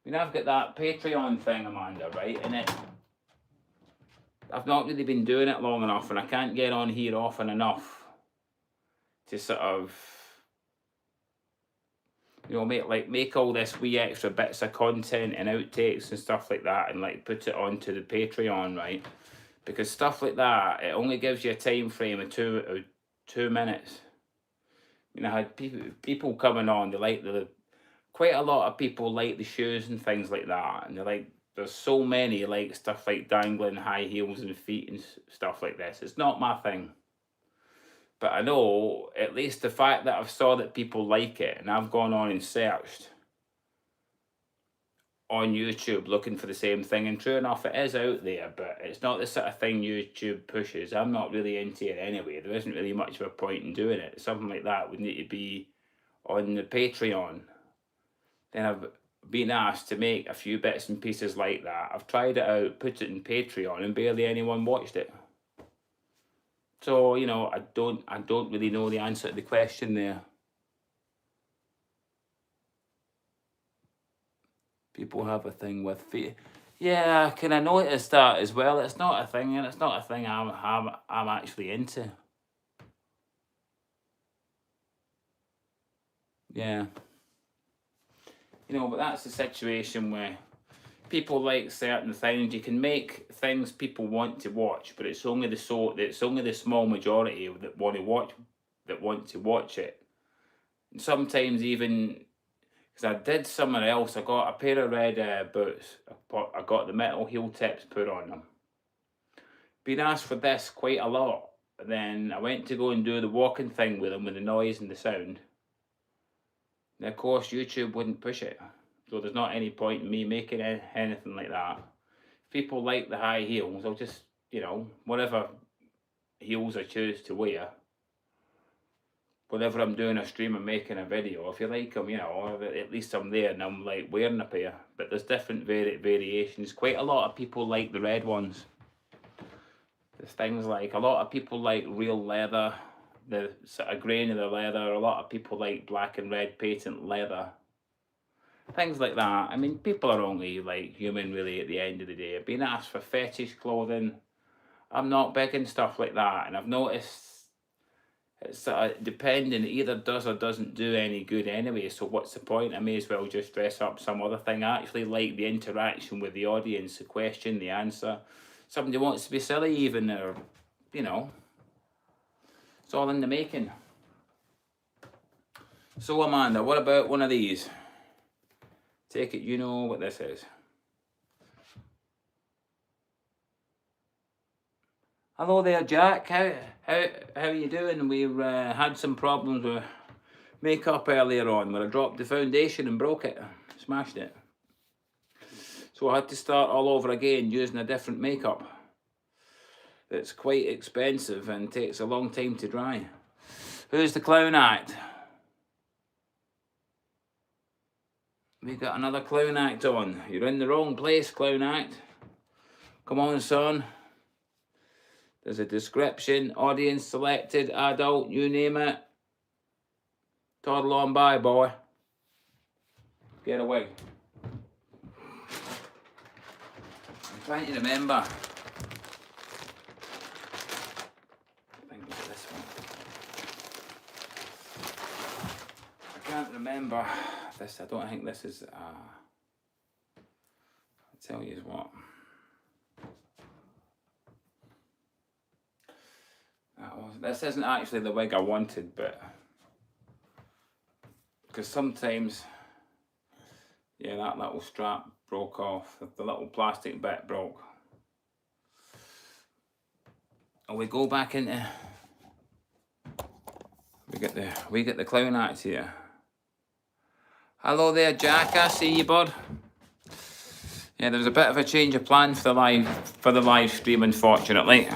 mean, I've got that Patreon thing, Amanda, right? And I've not really been doing it long enough, and I can't get on here often enough to sort of, you know, make all this wee extra bits of content and outtakes and stuff like that, and like put it onto the Patreon, right? Because stuff like that, it only gives you a time frame of 2 minutes. You know, I had people coming on, they like quite a lot of people like the shoes and things like that, and they're like, there's so many like stuff like dangling high heels and feet and stuff like this. It's not my thing, but I know at least the fact that I've saw that people like it, and I've gone on and searched on YouTube looking for the same thing, and true enough, it is out there, but it's not the sort of thing YouTube pushes. I'm not really into it anyway. There isn't really much of a point in doing it. Something like that would need to be on the Patreon. Then I've been asked to make a few bits and pieces like that. I've tried it out, put it in Patreon, and barely anyone watched it. So, you know, I don't really know the answer to the question there. People have a thing with feet. Yeah, I kind of noticed that as well. It's not a thing, and it's not a thing I'm actually into. Yeah, you know, but that's the situation where people like certain things. You can make things people want to watch, but it's only the small majority that want to watch it. And sometimes even because I did somewhere else, I got a pair of red boots. I got the metal heel tips put on them. Been asked for this quite a lot. Then I went to go and do the walking thing with them with the noise and the sound. And of course, YouTube wouldn't push it. So there's not any point in me making anything like that. If people like the high heels, I'll just, whatever heels I choose to wear, whenever I'm doing a stream and making a video, if you like them, at least I'm there and I'm like wearing a pair. But there's different variations. Quite a lot of people like the red ones. There's things like, a lot of people like real leather, the sort of grain of the leather. A lot of people like black and red patent leather. Things like that. I mean, people are only like human really at the end of the day. I've been asked for fetish clothing. I'm not big in stuff like that. And I've noticed it's sort of depending, it either does or doesn't do any good anyway. So what's the point? I may as well just dress up some other thing. I actually like the interaction with the audience, the question, the answer. Somebody wants to be silly even, or, it's all in the making. So Amanda, what about one of these? Take it you know what this is. Hello there, Jack. How are you doing? We've had some problems with makeup earlier on where I dropped the foundation and broke it, smashed it. So I had to start all over again using a different makeup. It's quite expensive and takes a long time to dry. Who's the clown act? We got another clown act on. You're in the wrong place, clown act. Come on, son. There's a description, audience selected, adult, you name it. Toddle on by, boy. Get away. I'm trying to remember. I think it's this one. I can't remember this. I don't think this is. I'll tell you what. This isn't actually the wig I wanted, but because sometimes, yeah, that little strap broke off. The little plastic bit broke. And we go back into. We get the clown act here. Hello there, Jack. I see you, bud. Yeah, there was a bit of a change of plan for the live stream, unfortunately.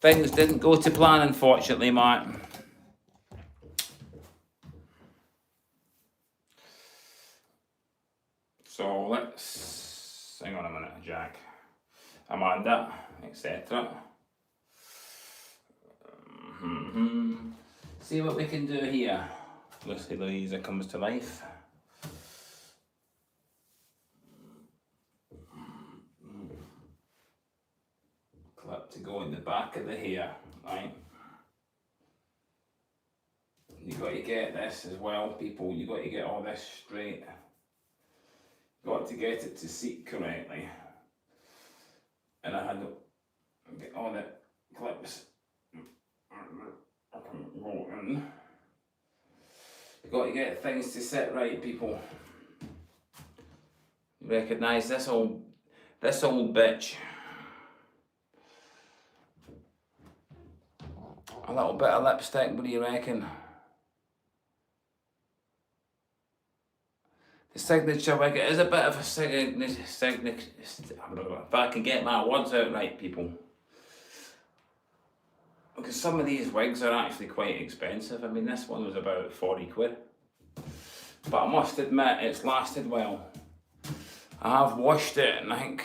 Things didn't go to plan, unfortunately, Mark. So let's hang on a minute, Jack, Amanda, etc. See what we can do here. Louise comes to life. Clip to go in the back of the hair, right? You got to get this as well, people. You got to get all this straight. You got to get it to seat correctly. And I had to get all the clips. Go in. You got to get things to sit right, people. You recognise this old bitch. A little bit of lipstick, what do you reckon? The signature wig, it is a bit of a signature. If I can get my words out right, people. Because some of these wigs are actually quite expensive. I mean, this one was about 40 quid. But I must admit, it's lasted well. I have washed it and I think...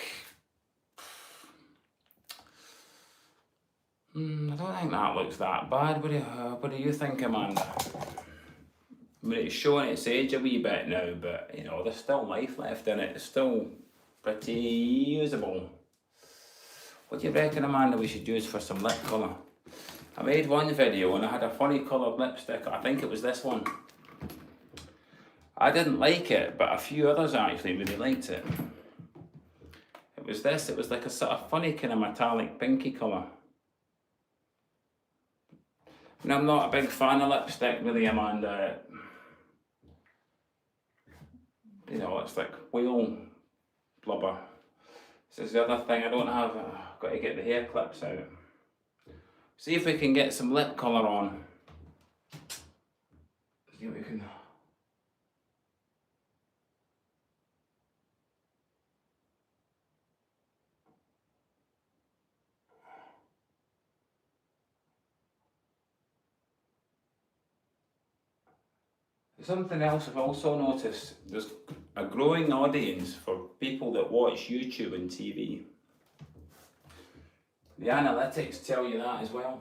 I don't think that looks that bad. What do you think, Amanda? I mean, it's showing its age a wee bit now, but you know, there's still life left in it. It's still pretty usable. What do you reckon, Amanda, we should use for some lip colour? I made one video and I had a funny coloured lipstick. I think it was this one. I didn't like it, but a few others actually really liked it. It was this. It was like a sort of funny kind of metallic pinky colour. And I'm not a big fan of lipstick really, Amanda. You know, it's like whale blubber. This is the other thing I don't have. I've got to get the hair clips out. See if we can get some lip colour on. See if we can. Something else I've also noticed, there's a growing audience for people that watch YouTube and TV. The analytics tell you that as well.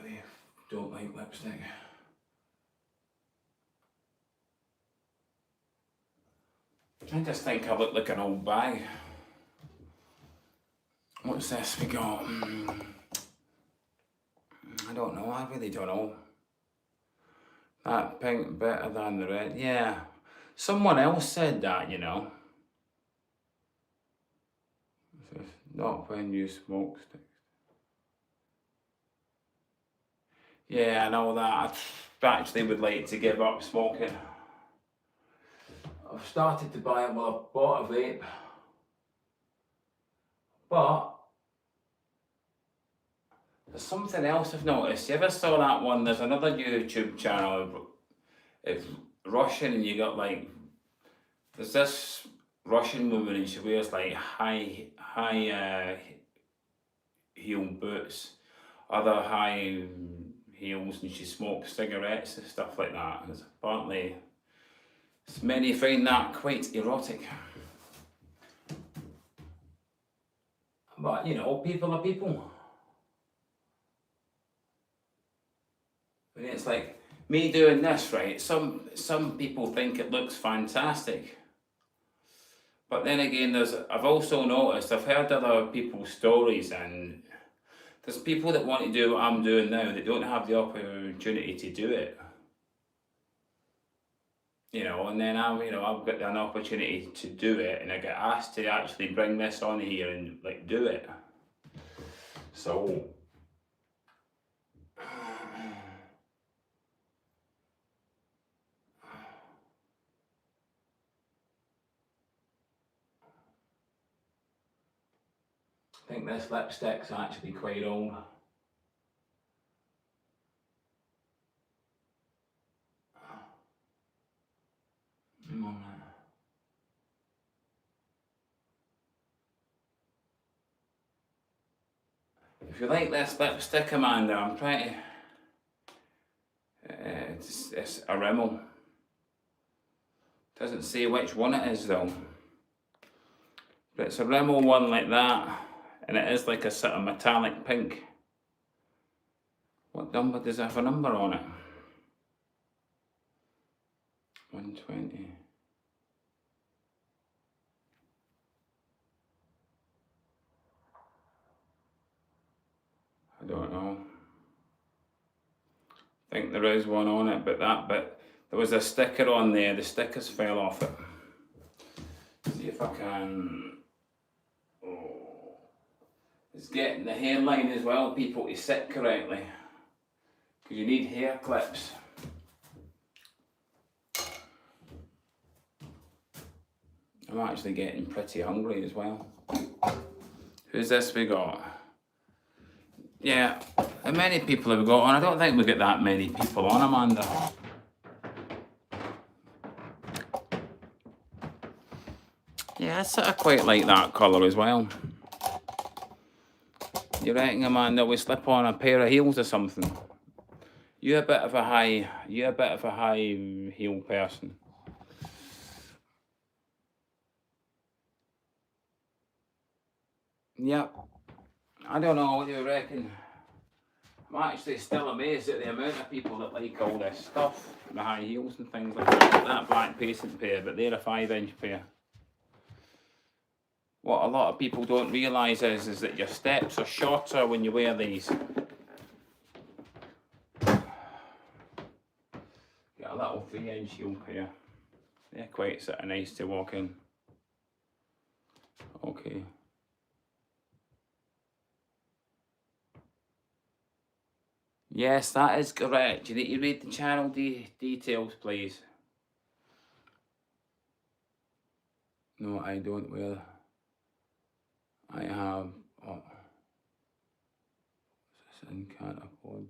Really don't like lipstick. I just think I look like an old bag. What's this we got? I don't know, I really don't know. That pink better than the red, yeah. Someone else said that, you know. Not when you smoke sticks. Yeah, I know that. I actually would like to give up smoking. I've started to buy it, well, I've bought a vape. But there's something else I've noticed. You ever saw that one? There's another YouTube channel. It's Russian, and you got like, there's this Russian woman and she wears like high heel boots, other high heels, and she smokes cigarettes and stuff like that. And apparently, many find that quite erotic. But you know, people are people. And it's like me doing this, right? Some people think it looks fantastic. But then again, I've also noticed, I've heard other people's stories, and there's people that want to do what I'm doing now that don't have the opportunity to do it. You know, and then I've got an opportunity to do it, and I get asked to actually bring this on here and like do it. So I think this lipstick's actually quite old. If you like this lipstick, Amanda, I'm trying to... it's a Rimmel. Doesn't say which one it is though. But it's a Rimmel one like that. And it is like a sort of metallic pink. What number does it have a number on it? 120. I don't know. I think there is one on it, but there was a sticker on there. The stickers fell off it. See if I can. Oh. It's getting the hairline as well, people, to sit correctly. Because you need hair clips. I'm actually getting pretty hungry as well. Who's this we got? Yeah, how many people have we got on? I don't think we get that many people on, Amanda. Yeah, I sort of quite like that colour as well. You reckon, Amanda, we slip on a pair of heels or something? You're a bit of a high heel person. Yep. I don't know, what do you reckon? I'm actually still amazed at the amount of people that like all this stuff, the high heels and things like that. That black patent pair, but they're a 5-inch pair. What a lot of people don't realise is that your steps are shorter when you wear these. Get a little 3-inch heel pair. They're quite sort of nice to walk in. Okay. Yes, that is correct. You need to read the channel details, please. No, I don't wear. I have. Oh, is this in Catapod?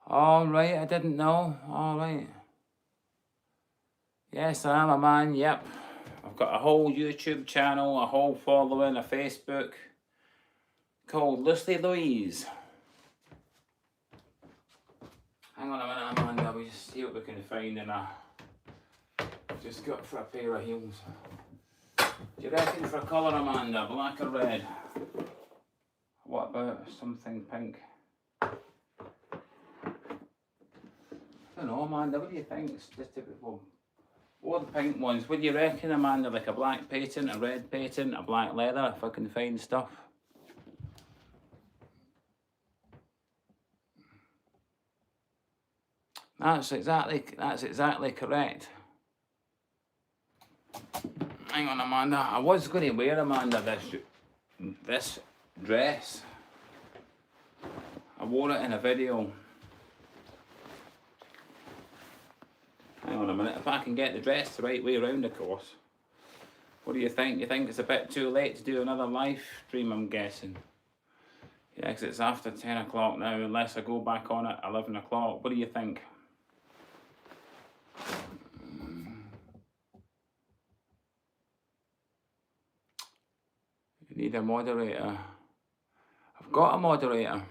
All right, I didn't know. All right. Yes, I am a man. Yep. I've got a whole YouTube channel, a whole following, a Facebook called Louise. Hang on a minute, Amanda. We just see what we can find in a. Just got for a pair of heels. Do you reckon for a colour, Amanda? Black or red? What about something pink? I don't know, Amanda. What do you think? It's just typical. What are the pink ones? What do you reckon, Amanda? Like a black patent, a red patent, a black leather, if I can find stuff? That's exactly correct. Hang on, Amanda. I was going to wear, Amanda, this dress. I wore it in a video. Hang on a minute. If I can get the dress the right way around, of course. What do you think? You think it's a bit too late to do another live stream, I'm guessing? Yeah, because it's after 10 o'clock now, unless I go back on at 11 o'clock. What do you think? You need a moderator. I've got a moderator.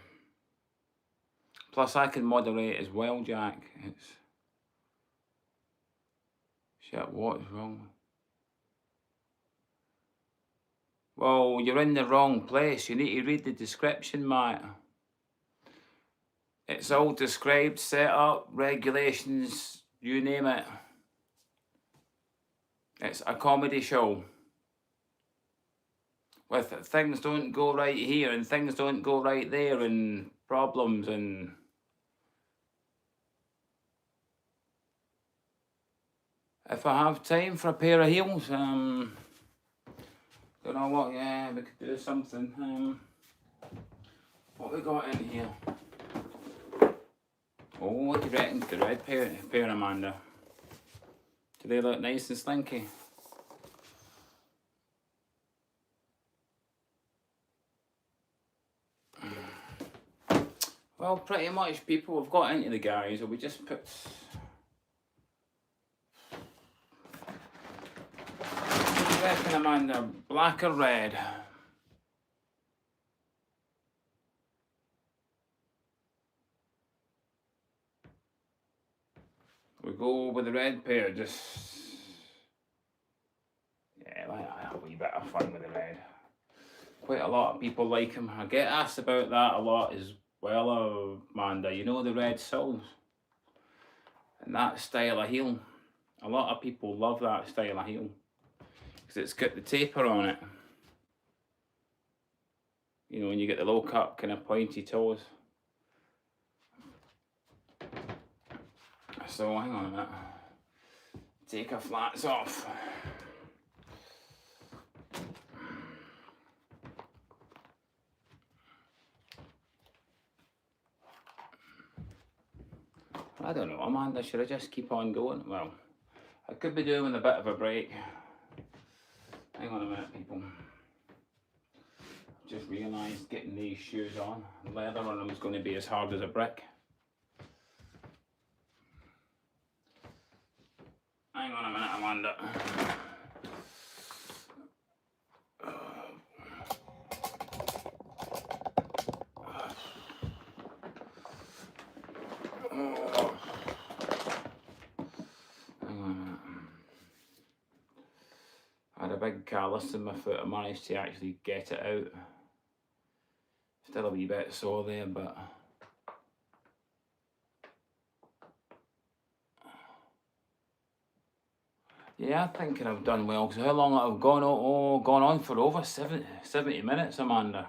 Plus I can moderate as well, Jack. It's... Shit, what's wrong? Well, you're in the wrong place. You need to read the description, mate. It's all described, set up, regulations, you name it. It's a comedy show. With things don't go right here and things don't go right there and problems and... If I have time for a pair of heels, don't know what, yeah, we could do something. What we got in here? Oh, what do you reckon? The red pair, Amanda. Do they look nice and slinky? Well, pretty much people have got into the guys, or we just put... What do you reckon, Amanda? Black or red? We go with the red pair, just... Yeah, I have a wee bit of fun with the red. Quite a lot of people like them. I get asked about that a lot as well, Amanda. You know the red soles? And that style of heel. A lot of people love that style of heel. Because it's got the taper on it. You know, when you get the low cut kind of pointy toes. So hang on a minute. Take our flats off. I don't know, Amanda, should I just keep on going? Well, I could be doing a bit of a break. Hang on a minute, people. Just realised getting these shoes on. Leather on them is going to be as hard as a brick. Hang on a minute, Amanda. I had a big callus in my foot. I managed to actually get it out. Still a wee bit sore there, but yeah, I'm thinking I've done well. Because how long I've gone on? Oh, gone on for over 70 minutes, Amanda.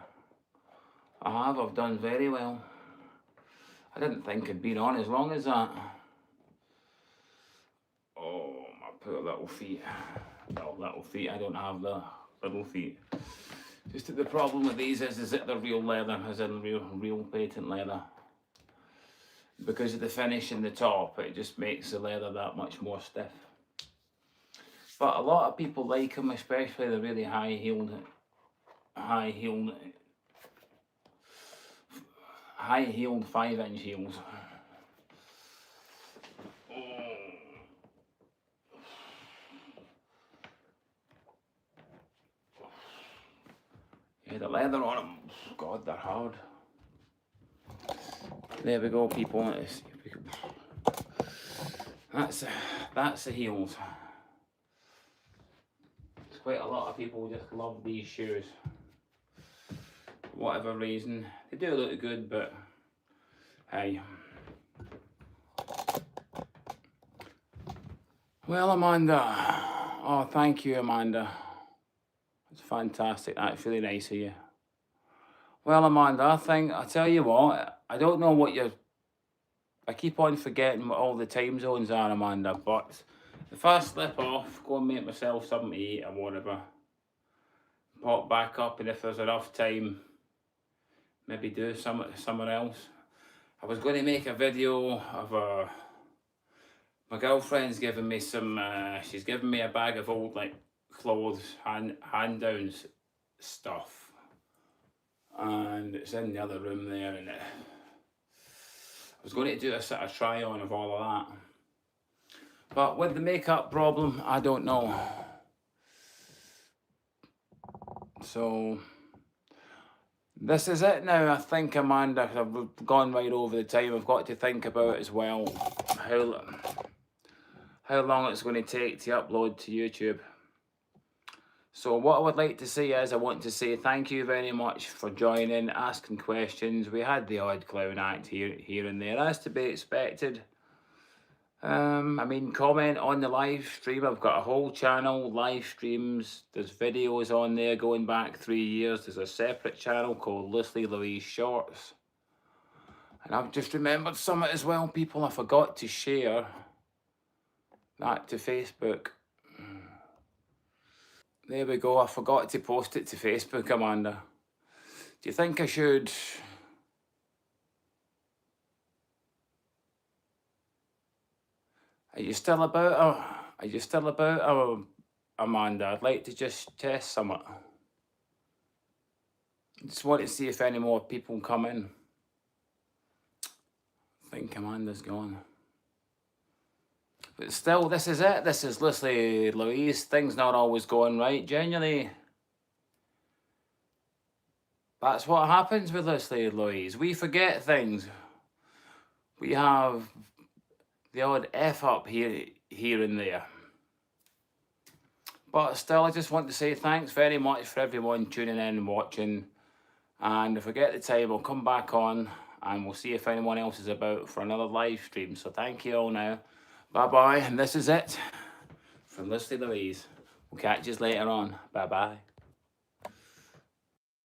I've done very well. I didn't think I'd been on as long as that. Oh, my poor little feet. No, little feet. I don't have the little feet. Just that the problem with these is that they're real leather, as in real patent leather. Because of the finish in the top, it just makes the leather that much more stiff. But a lot of people like them, especially the really high-heeled 5-inch heels. Yeah, the leather on them, God, they're hard. There we go, people. That's the heels. Quite a lot of people just love these shoes. For whatever reason. They do look good, but hey. Well, Amanda. Oh, thank you, Amanda. It's fantastic. That's really nice of you. Well, Amanda, I tell you what, I don't know what I keep on forgetting what all the time zones are, Amanda, but if I slip off, go and make myself something to eat or whatever, pop back up, and if there's enough time, maybe do somewhere else. I was going to make a video of my girlfriend's giving me some, she's given me a bag of old like clothes, hand-downs stuff, and it's in the other room there, and I was going to do a sort of try-on of all of that. But with the makeup problem, I don't know. So, this is it now, I think, Amanda. I've gone right over the time. I've got to think about as well how long it's going to take to upload to YouTube. So what I would like to say is I want to say thank you very much for joining, asking questions. We had the odd clown act here and there, as to be expected. I mean, comment on the live stream. I've got a whole channel, live streams. There's videos on there going back 3 years. There's a separate channel called Louise Shorts. And I've just remembered something as well, people. I forgot to share that to Facebook. There we go. I forgot to post it to Facebook, Amanda. Do you think I should? Are you still about, Amanda? I'd like to just test something. I just want to see if any more people come in. I think Amanda's gone. But still, this is it. This is Leslie Louise. Things not always going right. Genuinely, that's what happens with Leslie Louise. We forget things. We have the odd F up here and there. But still, I just want to say thanks very much for everyone tuning in and watching. And if I get the time, I'll come back on and we'll see if anyone else is about for another live stream. So thank you all now. Bye-bye. And this is it from Leslie Louise. We'll catch you later on. Bye-bye.